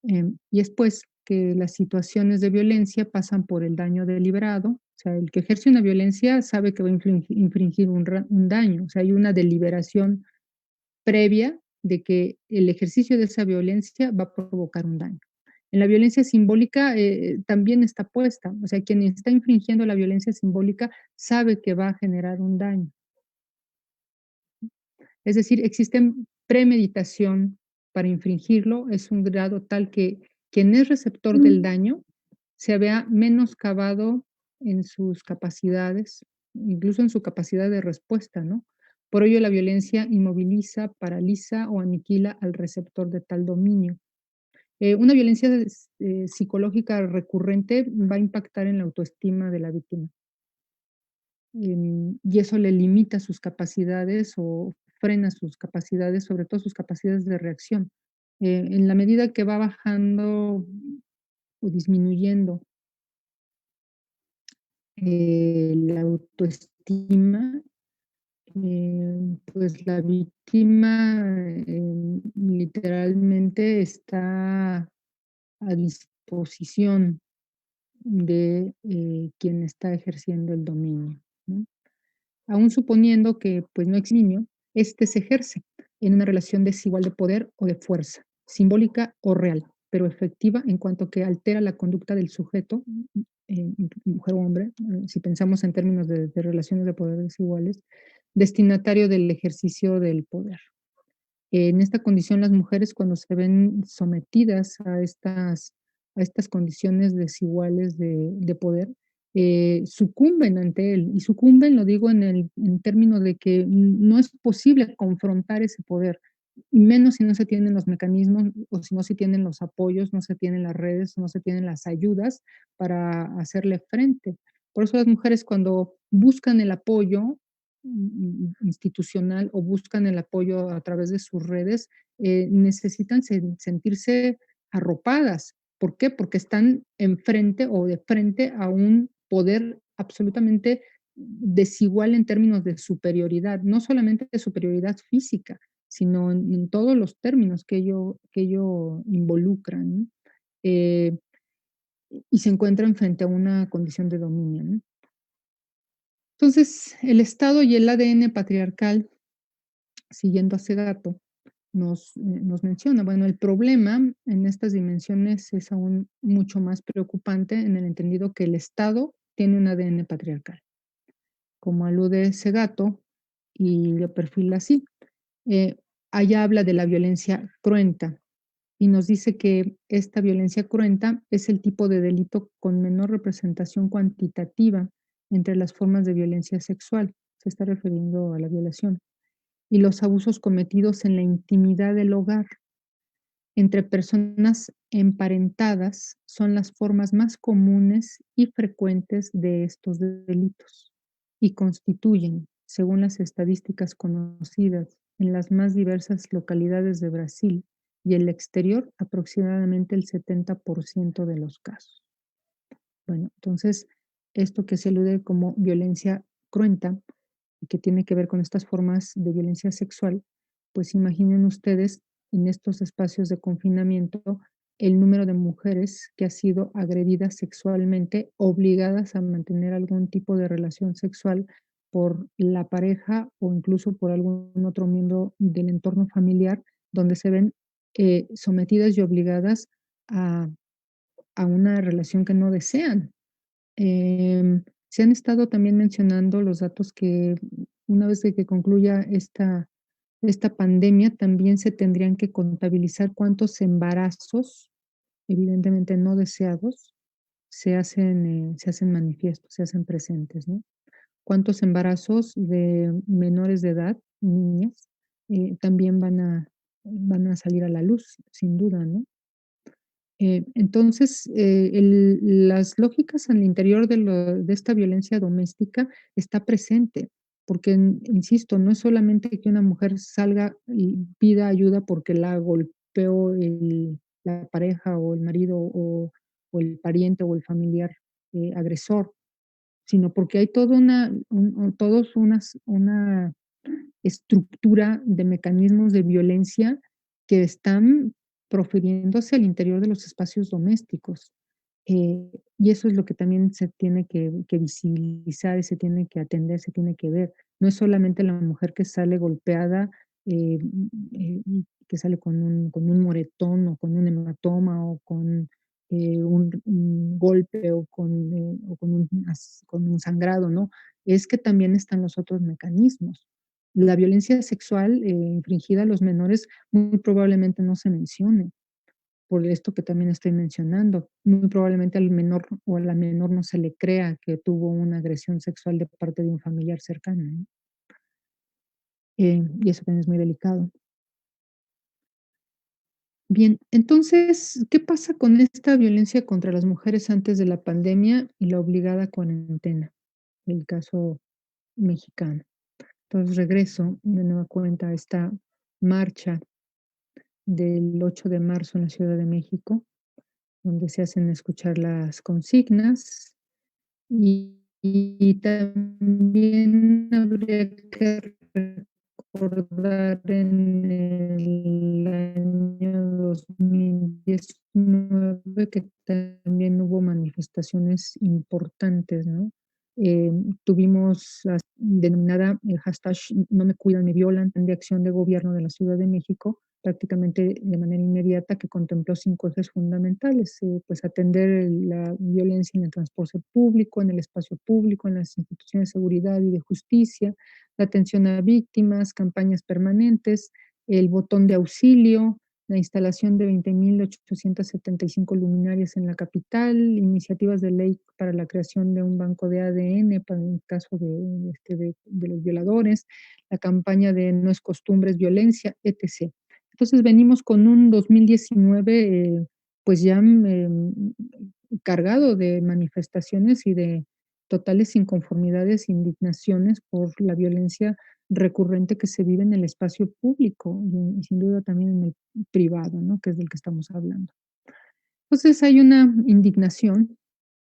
Y es pues que las situaciones de violencia pasan por el daño deliberado, o sea, el que ejerce una violencia sabe que va a infringir un daño, o sea, hay una deliberación previa de que el ejercicio de esa violencia va a provocar un daño. En la violencia simbólica también está puesta, o sea, quien está infringiendo la violencia simbólica sabe que va a generar un daño. Es decir, existe premeditación para infringirlo, es un grado tal que quien es receptor del daño se vea menoscabado en sus capacidades, incluso en su capacidad de respuesta, ¿no? Por ello, la violencia inmoviliza, paraliza o aniquila al receptor de tal dominio. Una violencia psicológica recurrente va a impactar en la autoestima de la víctima. Y eso le limita sus capacidades o frena sus capacidades, sobre todo sus capacidades de reacción. En la medida que va bajando o disminuyendo la autoestima, pues la víctima literalmente está a disposición de quien está ejerciendo el dominio, ¿no? Aún suponiendo que pues no existe dominio, este se ejerce en una relación desigual de poder o de fuerza, simbólica o real, pero efectiva en cuanto que altera la conducta del sujeto, mujer o hombre, si pensamos en términos de relaciones de poder desiguales, destinatario del ejercicio del poder. En esta condición, las mujeres, cuando se ven sometidas a estas condiciones desiguales de poder, sucumben ante él. Y sucumben, lo digo en términos de que no es posible confrontar ese poder, y menos si no se tienen los mecanismos o si no se tienen los apoyos, no se tienen las redes, no se tienen las ayudas para hacerle frente. Por eso las mujeres cuando buscan el apoyo institucional o buscan el apoyo a través de sus redes, necesitan sentirse arropadas. ¿Por qué? Porque están enfrente o de frente a un poder absolutamente desigual en términos de superioridad, no solamente de superioridad física, sino en todos los términos que ello involucra, ¿no? Eh, y se encuentran frente a una condición de dominio, ¿no? Entonces, el Estado y el ADN patriarcal siguiendo a Segato, nos menciona, bueno, el problema en estas dimensiones es aún mucho más preocupante en el entendido que el Estado tiene un ADN patriarcal, como alude Segato y lo perfila así. Eh, Allá habla de la violencia cruenta y nos dice que esta violencia cruenta es el tipo de delito con menor representación cuantitativa entre las formas de violencia sexual. Se está refiriendo a la violación y los abusos cometidos en la intimidad del hogar entre personas emparentadas son las formas más comunes y frecuentes de estos delitos y constituyen, según las estadísticas conocidas en las más diversas localidades de Brasil y el exterior, aproximadamente el 70% de los casos. Bueno, entonces, esto que se alude como violencia cruenta y que tiene que ver con estas formas de violencia sexual, pues imaginen ustedes en estos espacios de confinamiento el número de mujeres que ha sido agredidas sexualmente, obligadas a mantener algún tipo de relación sexual por la pareja o incluso por algún otro miembro del entorno familiar, donde se ven sometidas y obligadas a, a una relación que no desean. Se han estado también mencionando los datos que una vez de que concluya esta pandemia, también se tendrían que contabilizar cuántos embarazos, evidentemente no deseados, se hacen manifiestos, se hacen presentes, ¿no? Cuántos embarazos de menores de edad, niñas, también van a salir a la luz, sin duda, ¿no? Entonces, las lógicas al interior de esta violencia doméstica está presente, porque, insisto, no es solamente que una mujer salga y pida ayuda porque la golpeó la pareja o el marido o el pariente o el familiar agresor, sino porque hay toda una estructura de mecanismos de violencia que están profiriéndose al interior de los espacios domésticos. Y eso es lo que también se tiene que visibilizar y se tiene que atender, se tiene que ver. No es solamente la mujer que sale golpeada, y que sale con un moretón o con un hematoma o con un golpe con un sangrado, ¿no? Es que también están los otros mecanismos. La violencia sexual, infringida a los menores muy probablemente no se mencione, por esto que también estoy mencionando. Muy probablemente al menor o a la menor no se le crea que tuvo una agresión sexual de parte de un familiar cercano, ¿no? Y eso también es muy delicado. Bien, entonces, ¿qué pasa con esta violencia contra las mujeres antes de la pandemia y la obligada cuarentena? El caso mexicano. Entonces regreso de nueva cuenta a esta marcha del 8 de marzo en la Ciudad de México, donde se hacen escuchar las consignas y también habría que recordar en el año 2019 que también hubo manifestaciones importantes, ¿no? Tuvimos la denominada el hashtag No me cuidan, me violan, de acción de gobierno de la Ciudad de México, prácticamente de manera inmediata, que contempló 5 ejes fundamentales, pues atender la violencia en el transporte público, en el espacio público, en las instituciones de seguridad y de justicia, la atención a víctimas, campañas permanentes, el botón de auxilio, la instalación de 20.875 luminarias en la capital, iniciativas de ley para la creación de un banco de ADN para el caso de los violadores, la campaña de No es costumbre, es violencia, etc. Entonces venimos con un 2019 pues ya cargado de manifestaciones y de totales inconformidades, indignaciones por la violencia recurrente que se vive en el espacio público y sin duda también en el privado, ¿no? Que es del que estamos hablando. Entonces hay una indignación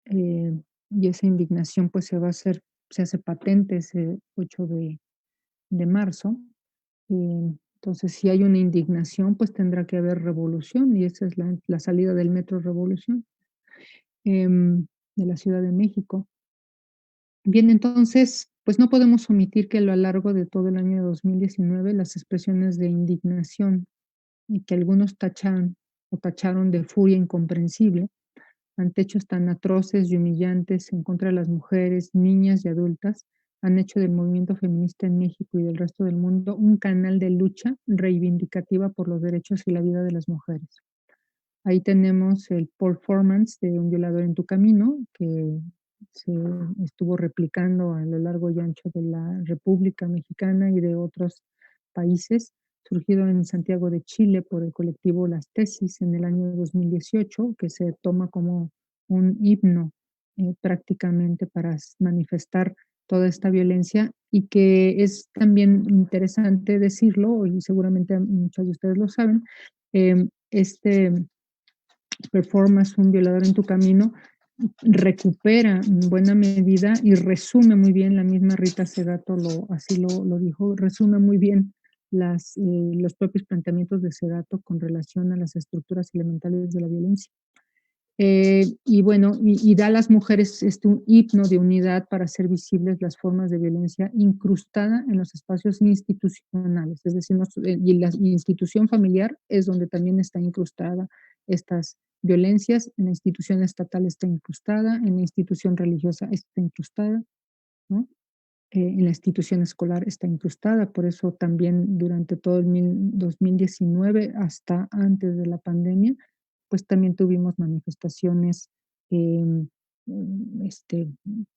y esa indignación pues se hace patente ese 8 de marzo. Entonces, si hay una indignación, pues tendrá que haber revolución y esa es la salida del Metro Revolución de la Ciudad de México. Bien, entonces, Pues no podemos omitir que a lo largo de todo el año 2019 las expresiones de indignación y que algunos tacharon de furia incomprensible ante hechos tan atroces y humillantes en contra de las mujeres, niñas y adultas, han hecho del movimiento feminista en México y del resto del mundo un canal de lucha reivindicativa por los derechos y la vida de las mujeres. Ahí tenemos el performance de Un violador en tu camino, que se estuvo replicando a lo largo y ancho de la República Mexicana y de otros países, surgido en Santiago de Chile por el colectivo Las Tesis en el año 2018, que se toma como un himno prácticamente para manifestar toda esta violencia y que es también interesante decirlo, y seguramente muchos de ustedes lo saben, este performance Un violador en tu camino recupera en buena medida y resume muy bien, la misma Rita Segato así lo dijo, resume muy bien los propios planteamientos de Segato con relación a las estructuras elementales de la violencia. Y bueno, y da a las mujeres un himno de unidad para hacer visibles las formas de violencia incrustada en los espacios institucionales, es decir, y la institución familiar es donde también está incrustada estas violencias, en la institución estatal está incrustada, en la institución religiosa está incrustada, ¿no? En la institución escolar está incrustada, por eso también durante todo el 2019 hasta antes de la pandemia, pues también tuvimos manifestaciones em, este,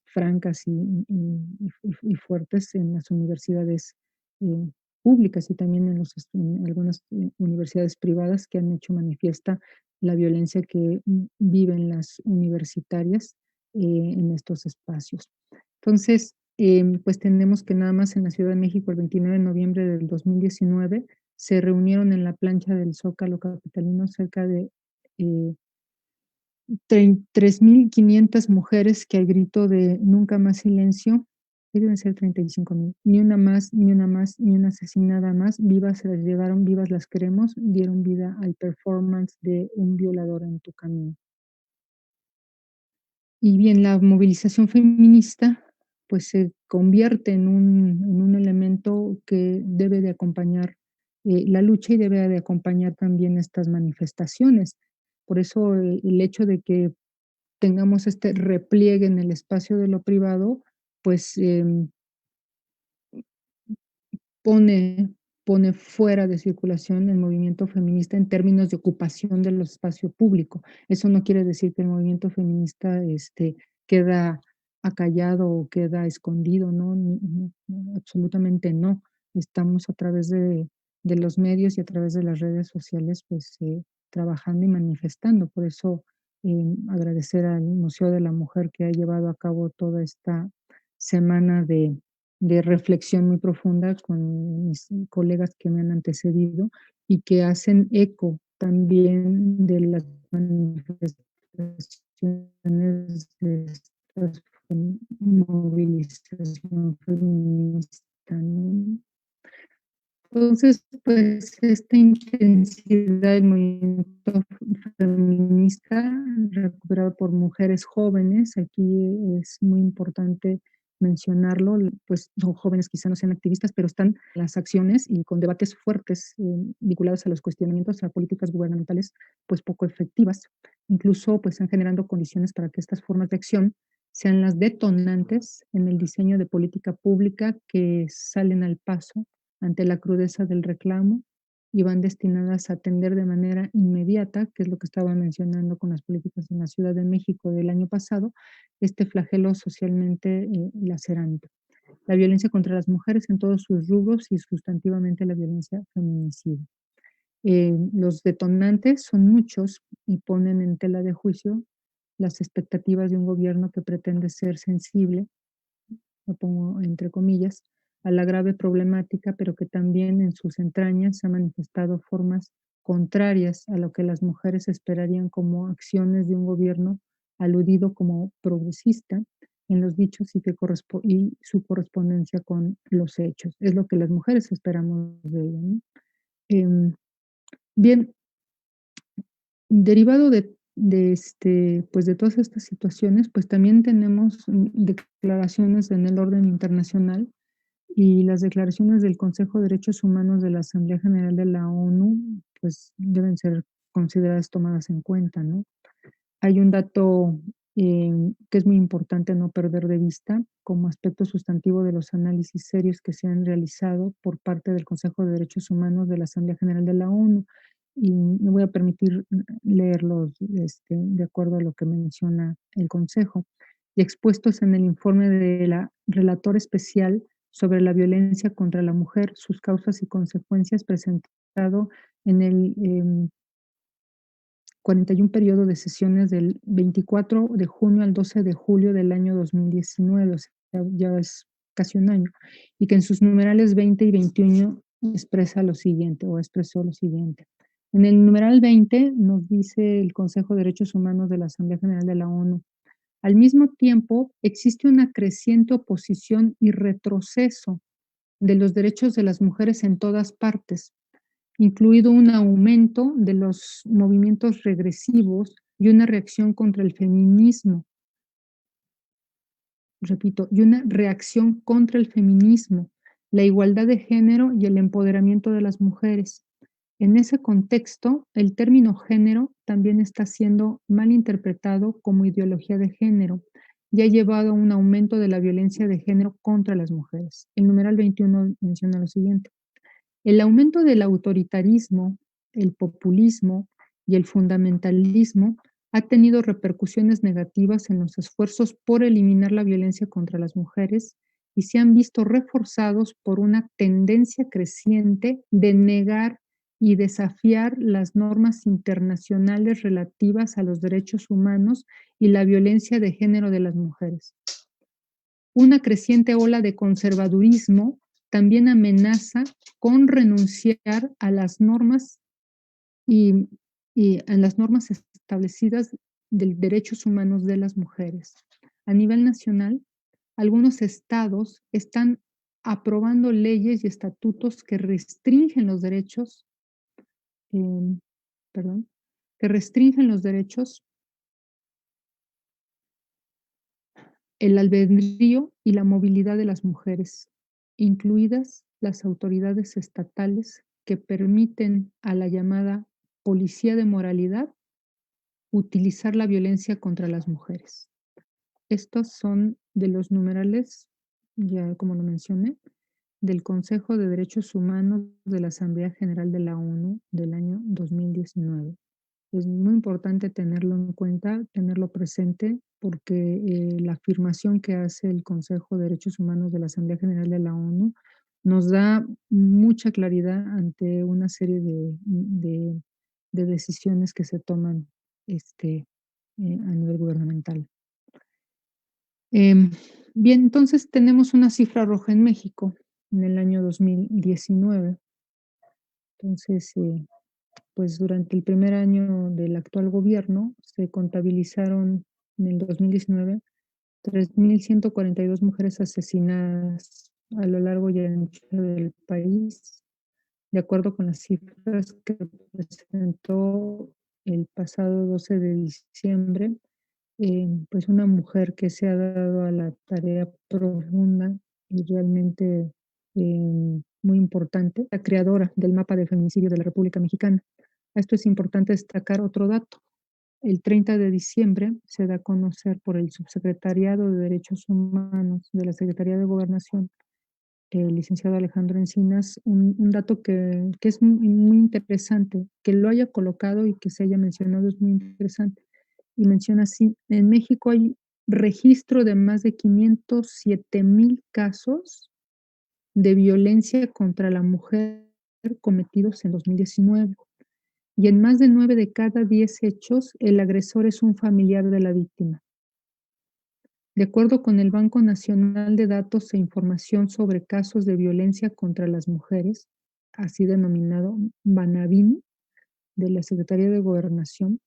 francas y fuertes en las universidades eh, públicas y también en algunas universidades privadas que han hecho manifiesta la violencia que viven las universitarias en estos espacios. Entonces, pues tenemos que nada más en la Ciudad de México el 29 de noviembre del 2019 se reunieron en la plancha del Zócalo capitalino cerca de eh, 3.500 mujeres que al grito de nunca más silencio, que deben ser 35.000, ni una más, ni una más, ni una asesinada más, vivas se las llevaron, vivas las queremos, dieron vida al performance de Un violador en tu camino. Y bien, la movilización feminista, pues, se convierte en un elemento que debe de acompañar, la lucha y debe de acompañar también estas manifestaciones. Por eso, el hecho de que tengamos este repliegue en el espacio de lo privado, pues, pone pone fuera de circulación el movimiento feminista en términos de ocupación del espacio público. Eso no quiere decir que el movimiento feminista, queda acallado o queda escondido, ¿no? No, absolutamente no. Estamos a través de los medios y a través de las redes sociales, pues, trabajando y manifestando. Por eso, agradecer al Museo de la Mujer que ha llevado a cabo toda esta semana de reflexión muy profunda con mis colegas que me han antecedido y que hacen eco también de las manifestaciones de estas movilización feminista, ¿no? Entonces, pues, esta intensidad del movimiento feminista recuperado por mujeres jóvenes, aquí es muy importante mencionarlo, pues, son jóvenes, quizá no sean activistas, pero están en las acciones y con debates fuertes, vinculados a los cuestionamientos a políticas gubernamentales, pues, poco efectivas. Incluso, pues, están generando condiciones para que estas formas de acción sean las detonantes en el diseño de política pública que salen al paso ante la crudeza del reclamo y van destinadas a atender de manera inmediata, que es lo que estaba mencionando con las políticas en la Ciudad de México del año pasado, este flagelo socialmente lacerante. La violencia contra las mujeres en todos sus rubros y sustantivamente la violencia feminicida. Los detonantes son muchos y ponen en tela de juicio las expectativas de un gobierno que pretende ser sensible, lo pongo entre comillas, a la grave problemática, pero que también en sus entrañas ha manifestado formas contrarias a lo que las mujeres esperarían como acciones de un gobierno aludido como progresista en los dichos y su correspondencia con los hechos. Es lo que las mujeres esperamos de ella, ¿no? Bien, derivado de pues, de todas estas situaciones, pues, también tenemos, declaraciones en el orden internacional y las declaraciones del Consejo de Derechos Humanos de la Asamblea General de la ONU, pues, deben ser consideradas, tomadas en cuenta, ¿no? Hay un dato, que es muy importante no perder de vista como aspecto sustantivo de los análisis serios que se han realizado por parte del Consejo de Derechos Humanos de la Asamblea General de la ONU, y me voy a permitir leerlos, de acuerdo a lo que menciona el consejo. Y expuestos en el informe de la relatora especial sobre la violencia contra la mujer, sus causas y consecuencias, presentado en el, 41 periodo de sesiones del 24 de junio al 12 de julio del año 2019, o sea, ya es casi un año, y que en sus numerales 20 y 21 expresa lo siguiente, o expresó lo siguiente. En el numeral 20 nos dice el Consejo de Derechos Humanos de la Asamblea General de la ONU: al mismo tiempo, existe una creciente oposición y retroceso de los derechos de las mujeres en todas partes, incluido un aumento de los movimientos regresivos y una reacción contra el feminismo. Repito, y una reacción contra el feminismo, la igualdad de género y el empoderamiento de las mujeres. En ese contexto, el término género también está siendo mal interpretado como ideología de género y ha llevado a un aumento de la violencia de género contra las mujeres. El numeral 21 menciona lo siguiente: el aumento del autoritarismo, el populismo y el fundamentalismo ha tenido repercusiones negativas en los esfuerzos por eliminar la violencia contra las mujeres y se han visto reforzados por una tendencia creciente de negar y desafiar las normas internacionales relativas a los derechos humanos y la violencia de género de las mujeres. Una creciente ola de conservadurismo también amenaza con renunciar a las normas y, y a las normas establecidas de derechos humanos de las mujeres. A nivel nacional, algunos estados están aprobando leyes y estatutos que restringen los derechos, em, perdón, que restringen los derechos, el albedrío y la movilidad de las mujeres, incluidas las autoridades estatales que permiten a la llamada policía de moralidad utilizar la violencia contra las mujeres. Estos son de los numerales, ya como lo mencioné, del Consejo de Derechos Humanos de la Asamblea General de la ONU del año 2019. Es muy importante tenerlo en cuenta, tenerlo presente, porque la afirmación que hace el Consejo de Derechos Humanos de la Asamblea General de la ONU nos da mucha claridad ante una serie de decisiones que se toman a nivel gubernamental. Em, Bien, entonces tenemos una cifra roja en México en el año 2019. Entonces, pues durante el primer año del actual gobierno se contabilizaron en el 2019 3,142 mujeres asesinadas a lo largo y ancho del país, de acuerdo con las cifras que presentó el pasado 12 de diciembre, pues una mujer que se ha dado a la tarea profunda y realmente muy importante, la creadora del mapa de feminicidio de la República Mexicana. A esto es importante destacar otro dato. El 30 de diciembre se da a conocer por el Subsecretariado de Derechos Humanos de la Secretaría de Gobernación, el licenciado Alejandro Encinas, un dato que es muy interesante, que lo haya colocado y que se haya mencionado es muy interesante. Y menciona así: en México hay registro de más de 507,000 casos de violencia contra la mujer cometidos en 2019. Y en más de 9 de cada 10 hechos, el agresor es un familiar de la víctima. De acuerdo con el Banco Nacional de Datos e Información sobre Casos de Violencia contra las Mujeres, así denominado Banavín, de la Secretaría de Gobernación,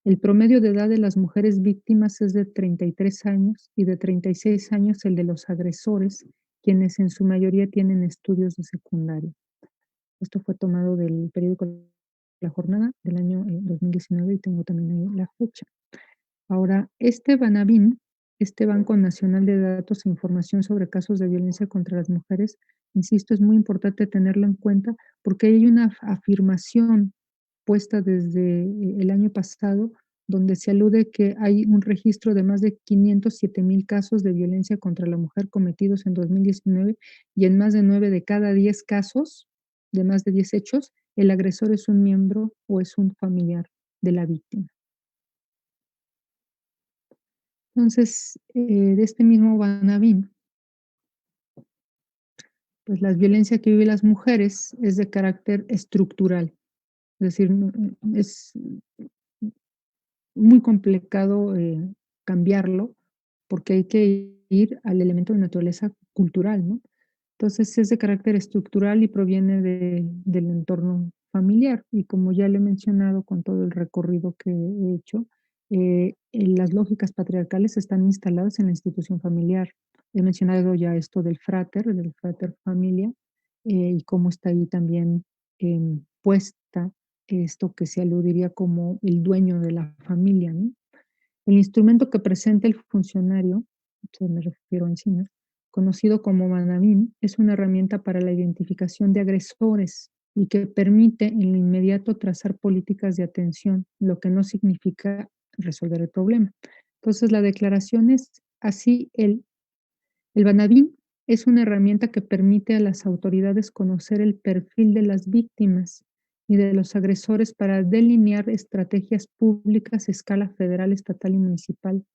el promedio de edad de las mujeres víctimas es de 33 años y de 36 años el de los agresores, quienes en su mayoría tienen estudios de secundaria. Esto fue tomado del periódico la jornada del año 2019 y tengo también ahí la fecha. Ahora, este Banabin, este Banco Nacional de Datos e Información sobre Casos de Violencia contra las Mujeres, insisto, es muy importante tenerlo en cuenta porque hay una afirmación puesta desde el año pasado donde se alude que hay un registro de más de 507,000 casos de violencia contra la mujer cometidos en 2019 y en más de 9 de cada 10 casos, de más de 10 hechos, el agresor es un miembro o es un familiar de la víctima. Entonces, de este mismo Banabin, pues la violencia que viven las mujeres es de carácter estructural, es decir, es muy complicado cambiarlo porque hay que ir al elemento de naturaleza cultural, ¿no? Entonces es de carácter estructural y proviene del entorno familiar. Y como ya le he mencionado con todo el recorrido que he hecho, las lógicas patriarcales están instaladas en la institución familiar. He mencionado ya esto del frater familia, y cómo está ahí también puesta esto que se aludiría como el dueño de la familia, ¿no? El instrumento que presenta el funcionario, se me refiero encima, conocido como Manabín, es una herramienta para la identificación de agresores y que permite en lo inmediato trazar políticas de atención, lo que no significa resolver el problema. Entonces, la declaración es así, el Banabín es una herramienta que permite a las autoridades conocer el perfil de las víctimas y de los agresores para delinear estrategias públicas a escala federal, estatal y municipal.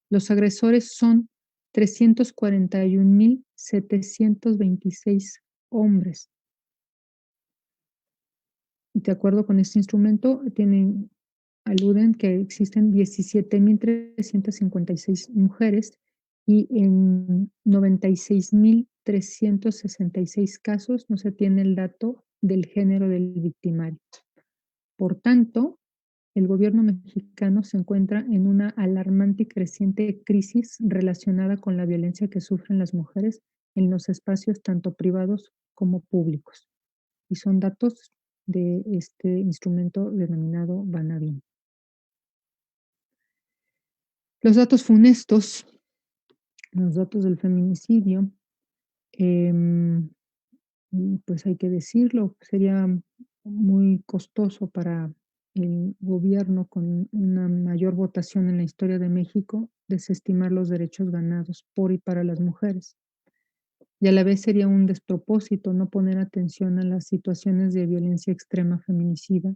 Los agresores son 341,726 hombres. De acuerdo con este instrumento, aluden que existen 17,356 mujeres y en 96,366 casos no se tiene el dato del género del victimario. Por tanto, el gobierno mexicano se encuentra en una alarmante y creciente crisis relacionada con la violencia que sufren las mujeres en los espacios tanto privados como públicos. Y son datos de este instrumento denominado Banabin. Los datos funestos, los datos del feminicidio, em, pues hay que decirlo, sería muy costoso para el gobierno con una mayor votación en la historia de México desestimar los derechos ganados por y para las mujeres. Y a la vez sería un despropósito no poner atención a las situaciones de violencia extrema feminicida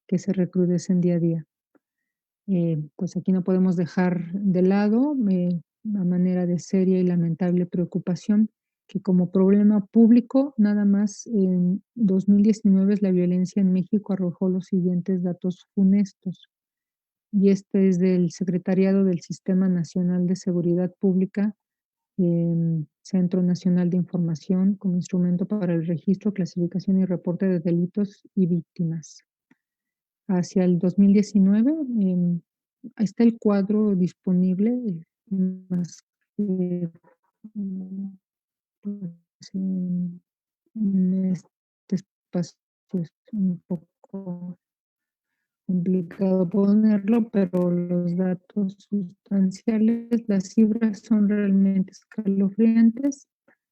que se recrudecen día a día. Pues aquí no podemos dejar de lado, a manera de seria y lamentable preocupación, que como problema público, nada más en 2019 la violencia en México arrojó los siguientes datos funestos. Y este es del Secretariado del Sistema Nacional de Seguridad Pública, Centro Nacional de Información, como instrumento para el registro, clasificación y reporte de delitos y víctimas. Hacia el 2019, está el cuadro disponible, más que, pues, en este espacio es un poco complicado ponerlo, pero los datos sustanciales, las cifras son realmente escalofriantes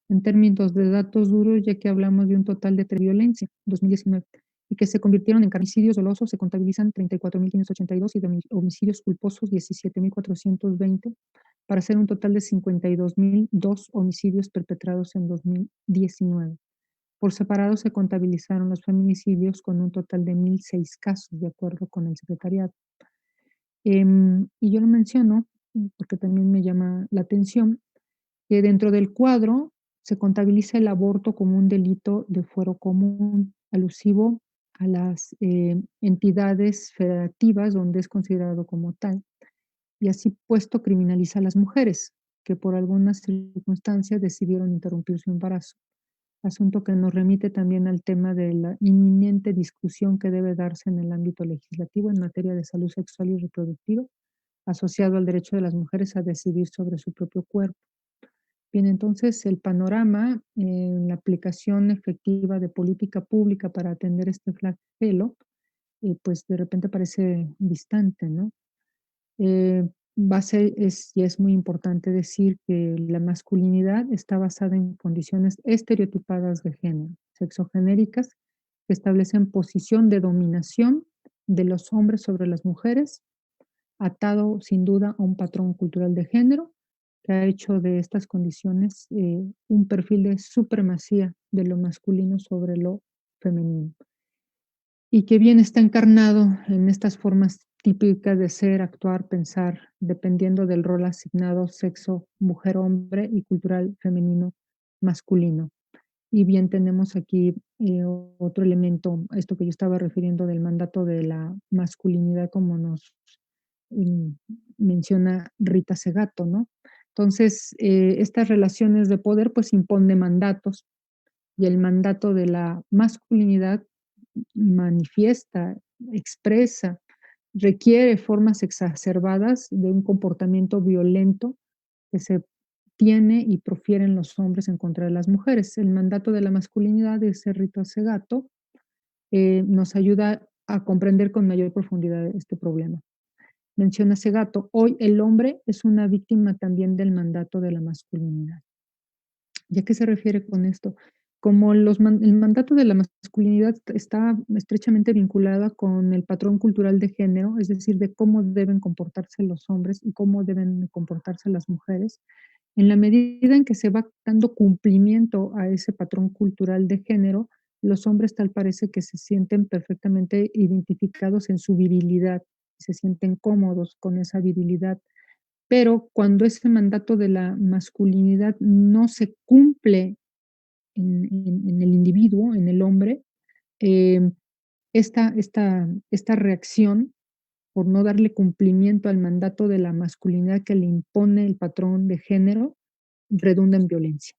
en términos de datos duros, ya que hablamos de un total de 3 violencia, 2019, y que se convirtieron en homicidios dolosos, se contabilizan 34,582 y de homicidios culposos 17,420, para hacer un total de 52,002 homicidios perpetrados en 2019. Por separado se contabilizaron los feminicidios con un total de 1,006 casos, de acuerdo con el secretariado. Y yo lo menciono porque también me llama la atención que dentro del cuadro se contabiliza el aborto como un delito de fuero común, alusivo a las entidades federativas donde es considerado como tal, y así puesto criminaliza a las mujeres que por algunas circunstancias decidieron interrumpir su embarazo. Asunto que nos remite también al tema de la inminente discusión que debe darse en el ámbito legislativo en materia de salud sexual y reproductiva, asociado al derecho de las mujeres a decidir sobre su propio cuerpo. Bien, entonces el panorama en la aplicación efectiva de política pública para atender este flagelo pues de repente parece distante, ¿no? Y es muy importante decir que la masculinidad está basada en condiciones estereotipadas de género, sexogenéricas, que establecen posición de dominación de los hombres sobre las mujeres, atado sin duda a un patrón cultural de género que ha hecho de estas condiciones un perfil de supremacía de lo masculino sobre lo femenino y que bien está encarnado en estas formas típicas de ser, actuar, pensar, dependiendo del rol asignado, sexo, mujer, hombre y cultural femenino, masculino. Y bien tenemos aquí otro elemento, esto que yo estaba refiriendo del mandato de la masculinidad, como nos mm, menciona Rita Segato, ¿no? Entonces, estas relaciones de poder pues imponen mandatos y el mandato de la masculinidad manifiesta, expresa, requiere formas exacerbadas de un comportamiento violento que se tiene y profieren los hombres en contra de las mujeres. El mandato de la masculinidad, dice Rita Segato, nos ayuda a comprender con mayor profundidad este problema. Menciona Segato, hoy el hombre es una víctima también del mandato de la masculinidad. ¿Y a qué se refiere con esto? Como el mandato de la masculinidad está estrechamente vinculada con el patrón cultural de género, es decir, de cómo deben comportarse los hombres y cómo deben comportarse las mujeres, en la medida en que se va dando cumplimiento a ese patrón cultural de género, los hombres tal parece que se sienten perfectamente identificados en su virilidad, se sienten cómodos con esa virilidad, pero cuando ese mandato de la masculinidad no se cumple en el individuo, en el hombre, eh, esta reacción por no darle cumplimiento al mandato de la masculinidad que le impone el patrón de género, redunda en violencia.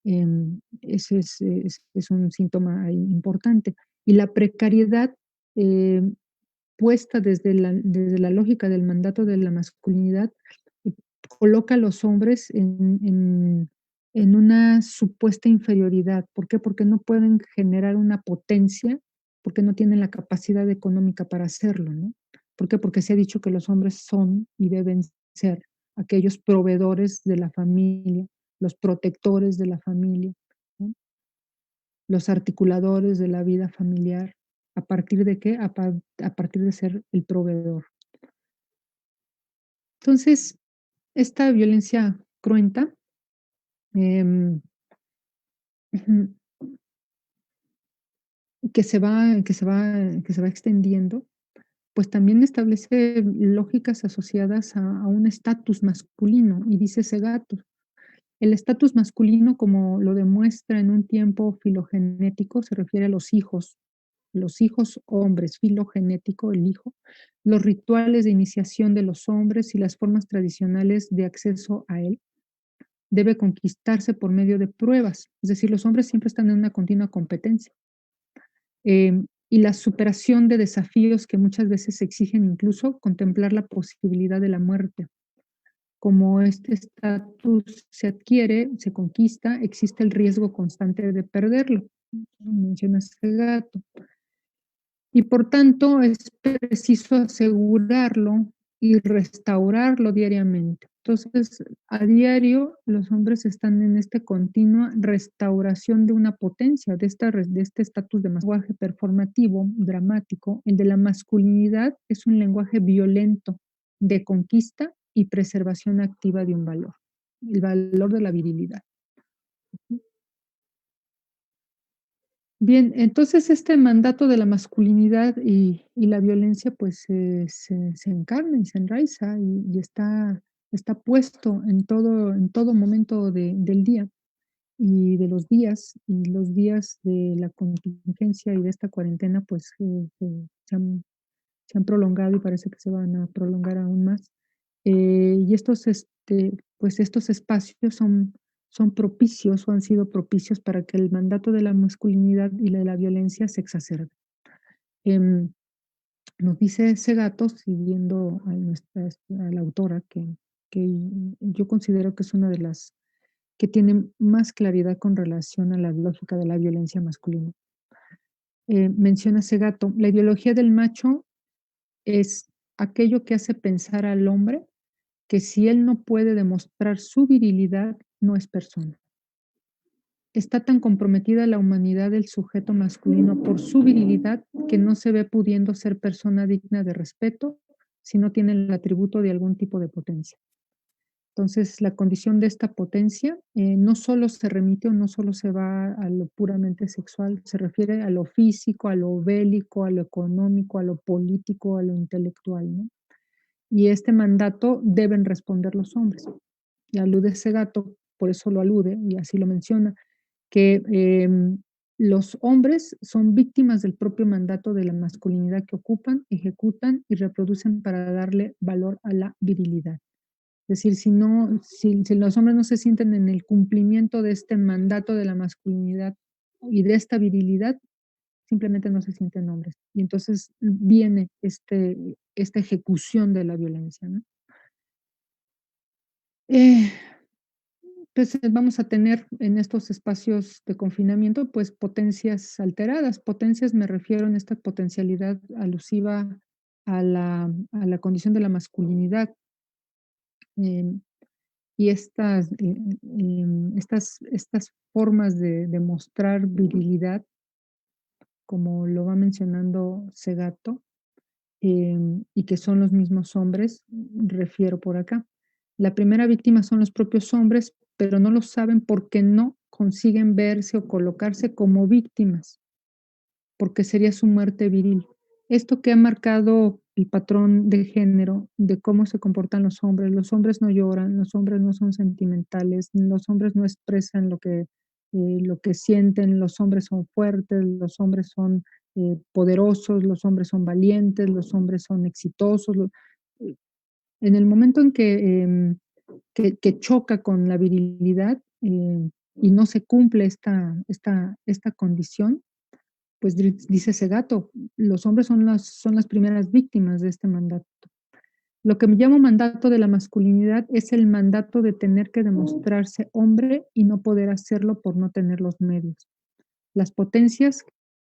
Ese es un síntoma ahí importante. Y la precariedad eh, puesta desde la lógica del mandato de la masculinidad, eh, coloca a los hombres en una supuesta inferioridad. ¿Por qué? Porque no pueden generar una potencia, porque no tienen la capacidad económica para hacerlo, ¿no? ¿Por qué? Porque se ha dicho que los hombres son y deben ser aquellos proveedores de la familia, los protectores de la familia, ¿no? Los articuladores de la vida familiar. ¿A partir de qué? A partir de ser el proveedor. Entonces, esta violencia cruenta, em, ujú, que se va extendiendo, pues también establece lógicas asociadas a un estatus masculino, y dice Segato, el estatus masculino, como lo demuestra en un tiempo filogenético, se refiere a los hijos hombres, filogenético, el hijo, los rituales de iniciación de los hombres y las formas tradicionales de acceso a él, debe conquistarse por medio de pruebas. Es decir, los hombres siempre están en una continua competencia. Y la superación de desafíos que muchas veces exigen incluso contemplar la posibilidad de la muerte. Como este estatus se adquiere, se conquista, existe el riesgo constante de perderlo. Menciona este gato. Y por tanto es preciso asegurarlo y restaurarlo diariamente. Entonces, a diario los hombres están en esta continua restauración de una potencia, de este estatus de lenguaje performativo, dramático. El de la masculinidad es un lenguaje violento de conquista y preservación activa de un valor, el valor de la virilidad. Bien, entonces este mandato de la masculinidad y la violencia pues se encarna y se enraiza y está puesto en todo momento del día y los días de la contingencia y de esta cuarentena pues se han prolongado y parece que se van a prolongar aún más. Y pues estos espacios son propicios o han sido propicios para que el mandato de la masculinidad y de la violencia se exacerbe. Em, Nos dice Segato, siguiendo a la autora, que yo considero que es una de las que tiene más claridad con relación a la lógica de la violencia masculina. menciona Segato, la ideología del macho es aquello que hace pensar al hombre que si él no puede demostrar su virilidad, no es persona. Está tan comprometida la humanidad del sujeto masculino por su virilidad que no se ve pudiendo ser persona digna de respeto si no tiene el atributo de algún tipo de potencia. Entonces, la condición de esta potencia no solo se remite o no solo se va a lo puramente sexual, se refiere a lo físico, a lo bélico, a lo económico, a lo político, a lo intelectual, ¿no? Y este mandato deben responder los hombres. Y alude ese gato, por eso lo alude y así lo menciona, que los hombres son víctimas del propio mandato de la masculinidad que ocupan, ejecutan y reproducen para darle valor a la virilidad. Es decir, si los hombres no se sienten en el cumplimiento de este mandato de la masculinidad y de esta virilidad, simplemente no se sienten hombres. Y entonces viene esta ejecución de la violencia, ¿no? Eh, pues vamos a tener en estos espacios de confinamiento, pues potencias alteradas. Potencias me refiero en esta potencialidad alusiva a la condición de la masculinidad. em, y estas formas de mostrar virilidad, como lo va mencionando Segato, y que son los mismos hombres, refiero por acá. La primera víctima son los propios hombres, pero no lo saben porque no consiguen verse o colocarse como víctimas, porque sería su muerte viril. Esto que ha marcado el patrón de género, de cómo se comportan los hombres no lloran, los hombres no son sentimentales, los hombres no expresan lo que sienten, los hombres son fuertes, los hombres son poderosos, los hombres son valientes, los hombres son exitosos. Eh, en el momento en que choca con la virilidad y no se cumple esta condición, pues dice ese gato, los hombres son las primeras víctimas de este mandato. Lo que me llamo mandato de la masculinidad es el mandato de tener que demostrarse hombre y no poder hacerlo por no tener los medios. Las potencias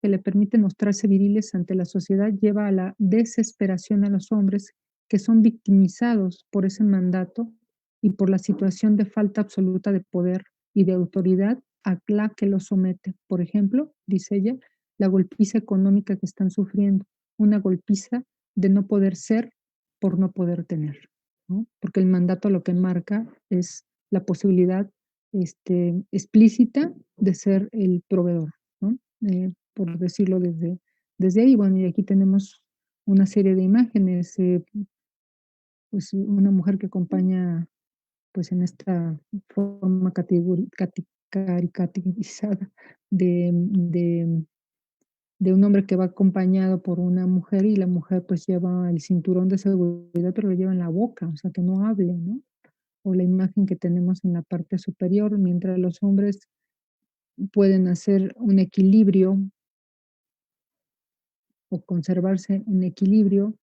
que le permiten mostrarse viriles ante la sociedad lleva a la desesperación a los hombres que son victimizados por ese mandato y por la situación de falta absoluta de poder y de autoridad a la que los somete. Por ejemplo, dice ella, la golpiza económica que están sufriendo, una golpiza de no poder ser por no poder tener, ¿no? Porque el mandato lo que marca es la posibilidad explícita de ser el proveedor, ¿no? Por decirlo desde ahí. Bueno, y aquí tenemos una serie de imágenes, pues una mujer que acompaña, pues en esta forma caricaturizada de un hombre que va acompañado por una mujer y la mujer pues lleva el cinturón de seguridad, pero lo lleva en la boca, o sea, que no hable, ¿no? O la imagen que tenemos en la parte superior, mientras los hombres pueden hacer un equilibrio o conservarse en equilibrio,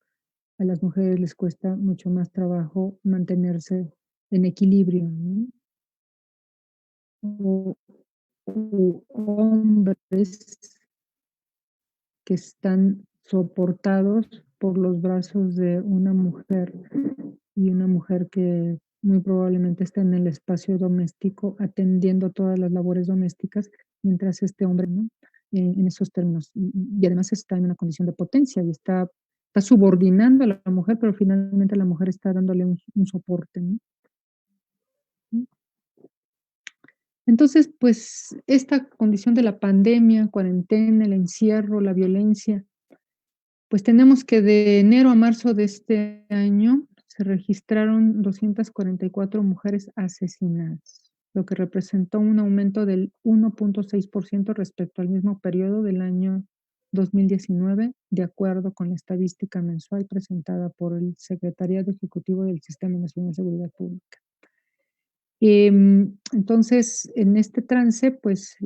a las mujeres les cuesta mucho más trabajo mantenerse en equilibrio, ¿no? O hombres que están soportados por los brazos de una mujer y una mujer que muy probablemente está en el espacio doméstico atendiendo todas las labores domésticas, mientras este hombre, ¿no? En esos términos. Y además está en una condición de potencia y está subordinando a la mujer, pero finalmente la mujer está dándole un soporte, ¿no? Entonces, pues esta condición de la pandemia, cuarentena, el encierro, la violencia, pues tenemos que de enero a marzo de este año se registraron 244 mujeres asesinadas, lo que representó un aumento del 1.6% respecto al mismo periodo del año 2019, de acuerdo con la estadística mensual presentada por el Secretariado Ejecutivo del Sistema Nacional de Seguridad Pública. Entonces, en este trance, pues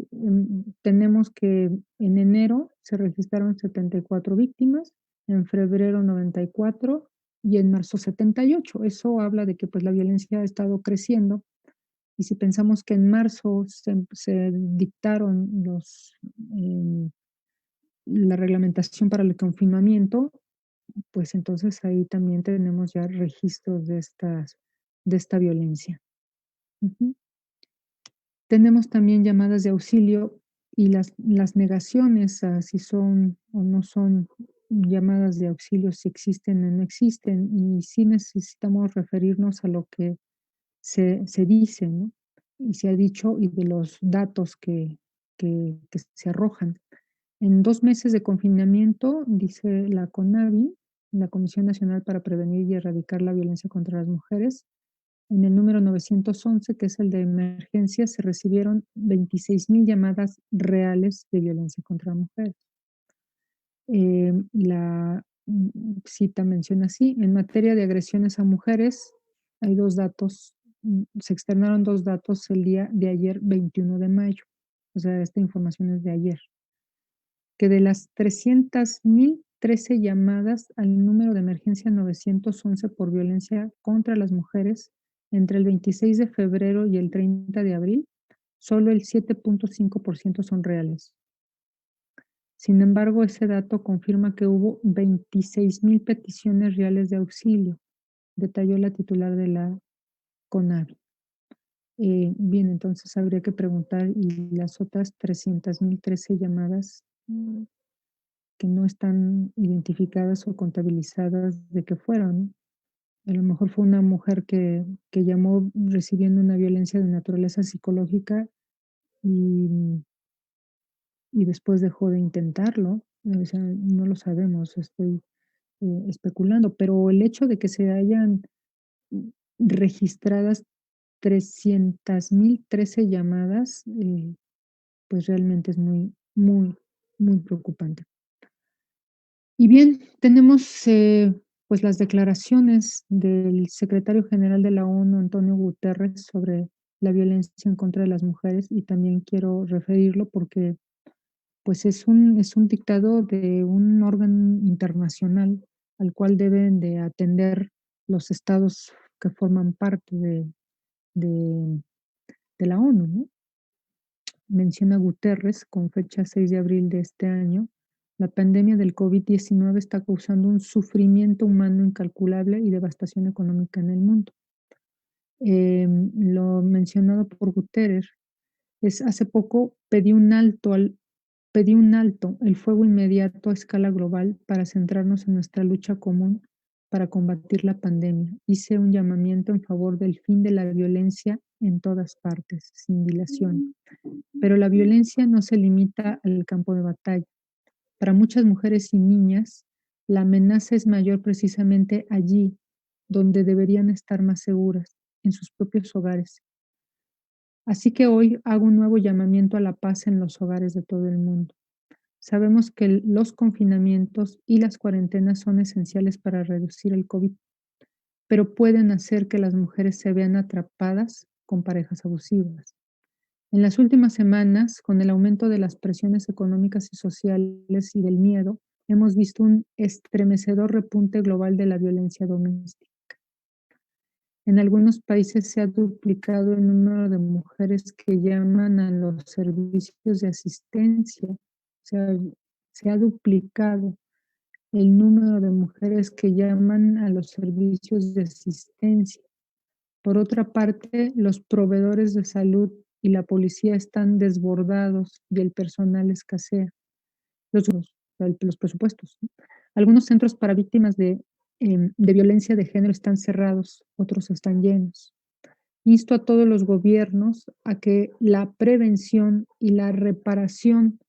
tenemos que en enero se registraron 74 víctimas, en febrero 94 y en marzo 78. Eso habla de que pues la violencia ha estado creciendo. Y si pensamos que en marzo se dictaron la reglamentación para el confinamiento, pues entonces ahí también tenemos ya registros de esta violencia. Ujú. Tenemos también llamadas de auxilio y las negaciones a si son o no son llamadas de auxilio, si existen o no existen, y sí necesitamos referirnos a lo que se dice, ¿no? Y se ha dicho y de los datos que se arrojan. En 2 meses de confinamiento, dice la CONAVI, la Comisión Nacional para Prevenir y Erradicar la Violencia contra las Mujeres, en el número 911, que es el de emergencia, se recibieron 26,000 llamadas reales de violencia contra mujeres. La cita menciona así: en materia de agresiones a mujeres, hay 2 datos, se externaron 2 datos el día de ayer, 21 de mayo. O sea, esta información es de ayer. Que de las 300,013 llamadas al número de emergencia 911 por violencia contra las mujeres entre el 26 de febrero y el 30 de abril, solo el 7.5% son reales. Sin embargo, ese dato confirma que hubo 26,000 peticiones reales de auxilio, detalló la titular de la CONAVI. Bien, entonces habría que preguntar, ¿y las otras 300,013 llamadas que no están identificadas o contabilizadas de qué fueron? A lo mejor fue una mujer que llamó recibiendo una violencia de naturaleza psicológica y y después dejó de intentarlo, o sea, no lo sabemos, estoy, especulando, pero el hecho de que se hayan, mm, registradas 300,013 llamadas, pues realmente es muy, muy, muy preocupante. Y bien, tenemos, pues, las declaraciones del secretario general de la ONU, Antonio Guterres, sobre la violencia en contra de las mujeres, y también quiero referirlo porque, pues, es un dictado de un órgano internacional al cual deben de atender los estados que forman parte de de la ONU, ¿no? Menciona Guterres, con fecha 6 de abril de este año: la pandemia del COVID-19 está causando un sufrimiento humano incalculable y devastación económica en el mundo. Lo mencionado por Guterres es: hace poco pedí un alto, el fuego inmediato a escala global para centrarnos en nuestra lucha común para combatir la pandemia. Hice un llamamiento en favor del fin de la violencia en todas partes, sin dilación. Pero la violencia no se limita al campo de batalla. Para muchas mujeres y niñas, la amenaza es mayor precisamente allí, donde deberían estar más seguras, en sus propios hogares. Así que hoy hago un nuevo llamamiento a la paz en los hogares de todo el mundo. Sabemos que los confinamientos y las cuarentenas son esenciales para reducir el COVID, pero pueden hacer que las mujeres se vean atrapadas con parejas abusivas. En las últimas semanas, con el aumento de las presiones económicas y sociales y del miedo, hemos visto un estremecedor repunte global de la violencia doméstica. En algunos países se ha duplicado el número de mujeres que llaman a los servicios de asistencia. O sea, se ha duplicado el número de mujeres que llaman a los servicios de asistencia. Por otra parte, los proveedores de salud y la policía están desbordados y el personal escasea. Los presupuestos, ¿no? Algunos centros para víctimas de violencia de género están cerrados, otros están llenos. Insto a todos los gobiernos a que la prevención y la reparación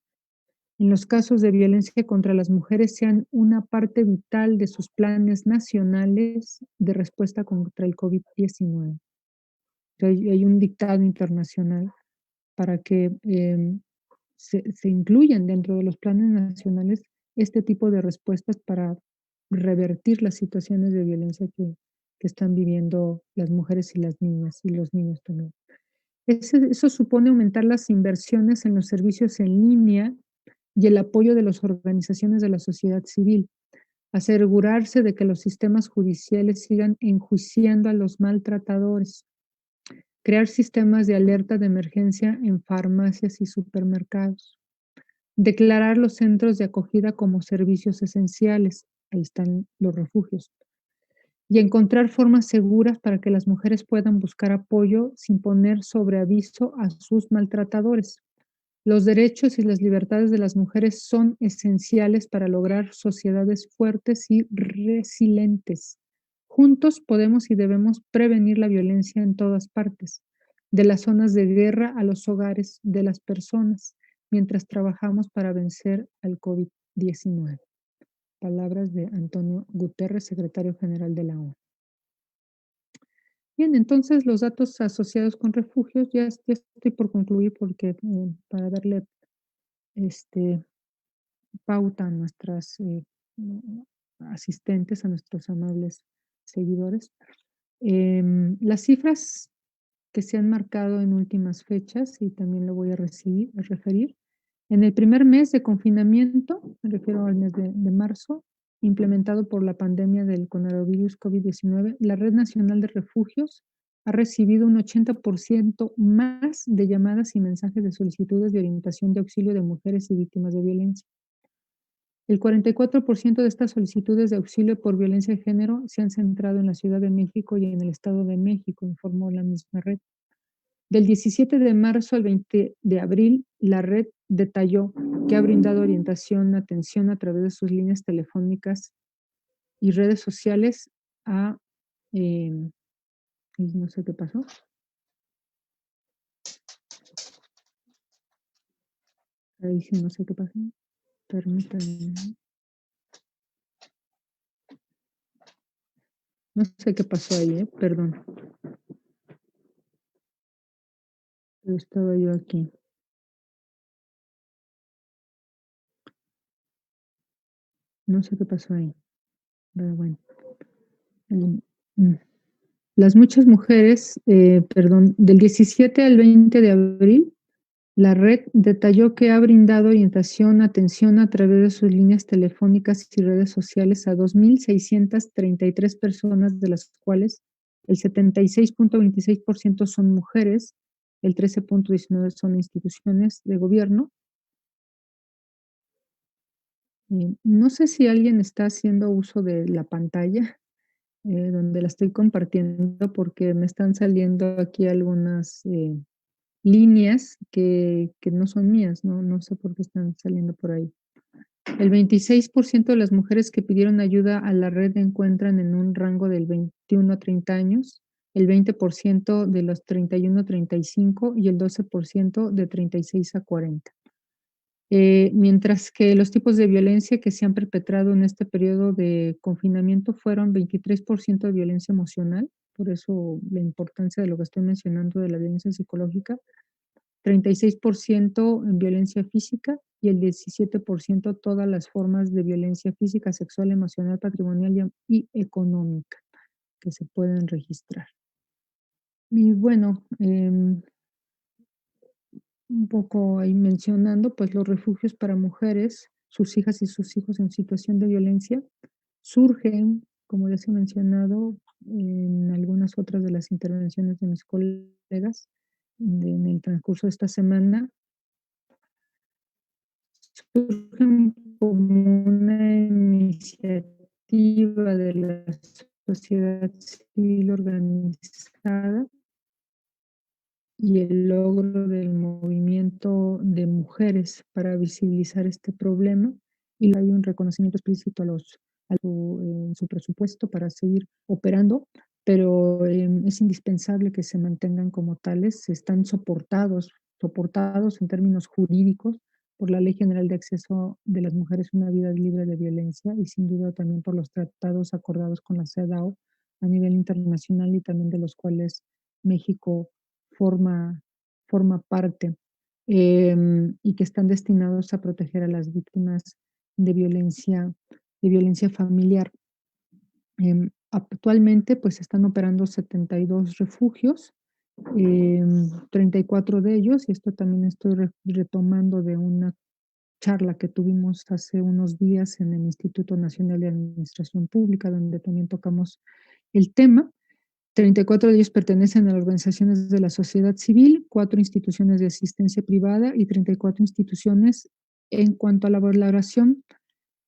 en los casos de violencia contra las mujeres sean una parte vital de sus planes nacionales de respuesta contra el COVID-19. Hay un dictado internacional para que se incluyan dentro de los planes nacionales este tipo de respuestas para revertir las situaciones de violencia que están viviendo las mujeres y las niñas, y los niños también. Eso supone aumentar las inversiones en los servicios en línea y el apoyo de las organizaciones de la sociedad civil, asegurarse de que los sistemas judiciales sigan enjuiciando a los maltratadores, crear sistemas de alerta de emergencia en farmacias y supermercados, declarar los centros de acogida como servicios esenciales, ahí están los refugios, y encontrar formas seguras para que las mujeres puedan buscar apoyo sin poner sobre aviso a sus maltratadores. Los derechos y las libertades de las mujeres son esenciales para lograr sociedades fuertes y resilientes. Juntos podemos y debemos prevenir la violencia en todas partes, de las zonas de guerra a los hogares de las personas, mientras trabajamos para vencer al COVID-19. Palabras de Antonio Guterres, secretario general de la ONU. Bien, entonces los datos asociados con refugios, ya estoy por concluir porque para darle este, pauta a nuestras asistentes, a nuestros amables seguidores. Las cifras que se han marcado en últimas fechas, y también lo voy a referir, en el primer mes de confinamiento, me refiero al mes de marzo, implementado por la pandemia del coronavirus COVID-19, la Red Nacional de Refugios ha recibido un 80% más de llamadas y mensajes de solicitudes de orientación de auxilio de mujeres y víctimas de violencia. El 44% de estas solicitudes de auxilio por violencia de género se han centrado en la Ciudad de México y en el Estado de México, informó la misma red. Del 17 de marzo al 20 de abril, la red detalló que ha brindado orientación, atención a través de sus líneas telefónicas y redes sociales a, no sé qué pasó. Ahí sí no sé qué pasó. Permítanme. No sé qué pasó ahí, perdón. Pero estaba yo aquí. No sé qué pasó ahí. Pero bueno. Las muchas mujeres, del 17 al 20 de abril, la red detalló que ha brindado orientación, atención a través de sus líneas telefónicas y redes sociales a 2,633 personas, de las cuales el 76,26% son mujeres, el 13,19% son instituciones de gobierno. No sé si alguien está haciendo uso de la pantalla donde la estoy compartiendo, porque me están saliendo aquí algunas líneas que no son mías, no sé por qué están saliendo por ahí. El 26% de las mujeres que pidieron ayuda a la red encuentran en un rango del 21 a 30 años, el 20% de los 31 a 35 y el 12% de 36 a 40. Mientras que los tipos de violencia que se han perpetrado en este periodo de confinamiento fueron 23% de violencia emocional, por eso la importancia de lo que estoy mencionando de la violencia psicológica, 36% en violencia física y el 17% todas las formas de violencia física, sexual, emocional, patrimonial y económica que se pueden registrar. Y bueno, un poco ahí mencionando, pues los refugios para mujeres, sus hijas y sus hijos en situación de violencia, surgen, como ya se ha mencionado en algunas otras de las intervenciones de mis colegas en el transcurso de esta semana, surgen como una iniciativa de la sociedad civil organizada y el logro del movimiento de mujeres para visibilizar este problema, y hay un reconocimiento explícito en su presupuesto para seguir operando, pero es indispensable que se mantengan como tales, están soportados en términos jurídicos por la Ley General de Acceso de las Mujeres a una Vida Libre de Violencia y sin duda también por los tratados acordados con la CEDAW a nivel internacional y también de los cuales México forma, forma parte y que están destinados a proteger a las víctimas de violencia familiar. Actualmente pues están operando 72 refugios, 34 de ellos, y esto también estoy retomando de una charla que tuvimos hace unos días en el Instituto Nacional de Administración Pública, donde también tocamos el tema. 34 de ellos pertenecen a las organizaciones de la sociedad civil, 4 instituciones de asistencia privada y 34 instituciones En cuanto a la valoración,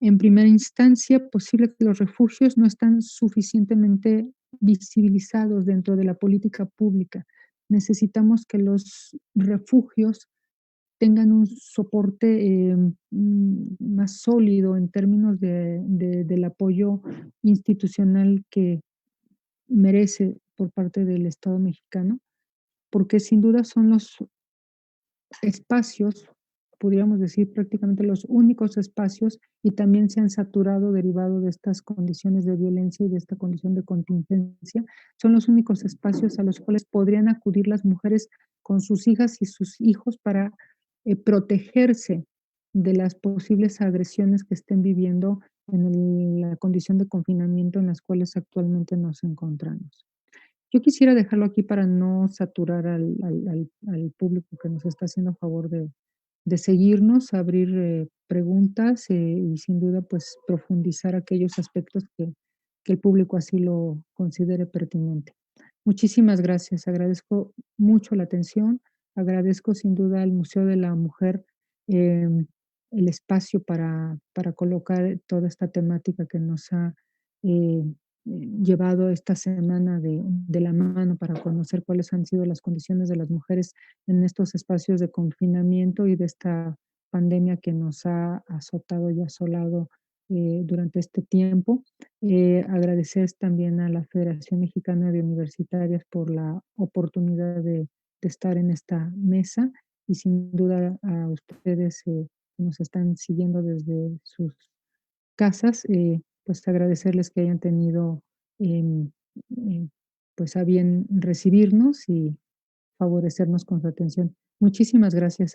en primera instancia, posible que los refugios no están suficientemente visibilizados dentro de la política pública. Necesitamos que los refugios tengan un soporte, más sólido en términos del apoyo institucional que merece por parte del Estado mexicano, porque sin duda son los espacios, podríamos decir prácticamente los únicos espacios, y también se han saturado derivado de estas condiciones de violencia y de esta condición de contingencia, son los únicos espacios a los cuales podrían acudir las mujeres con sus hijas y sus hijos para protegerse de las posibles agresiones que estén viviendo en la condición de confinamiento en las cuales actualmente nos encontramos. Yo quisiera dejarlo aquí para no saturar al público que nos está haciendo favor de seguirnos, abrir, preguntas, y sin duda, pues, profundizar aquellos aspectos que el público así lo considere pertinente. Muchísimas gracias, agradezco mucho la atención, agradezco sin duda al Museo de la Mujer, em, el espacio para colocar toda esta temática que nos ha, eh, llevado esta semana de la mano para conocer cuáles han sido las condiciones de las mujeres en estos espacios de confinamiento y de esta pandemia que nos ha azotado y asolado, durante este tiempo. Agradecer también a la Federación Mexicana de Universitarias por la oportunidad de estar en esta mesa y sin duda a ustedes, que nos están siguiendo desde sus casas, pues agradecerles que hayan tenido, em, pues a bien recibirnos y favorecernos con su atención. Muchísimas gracias.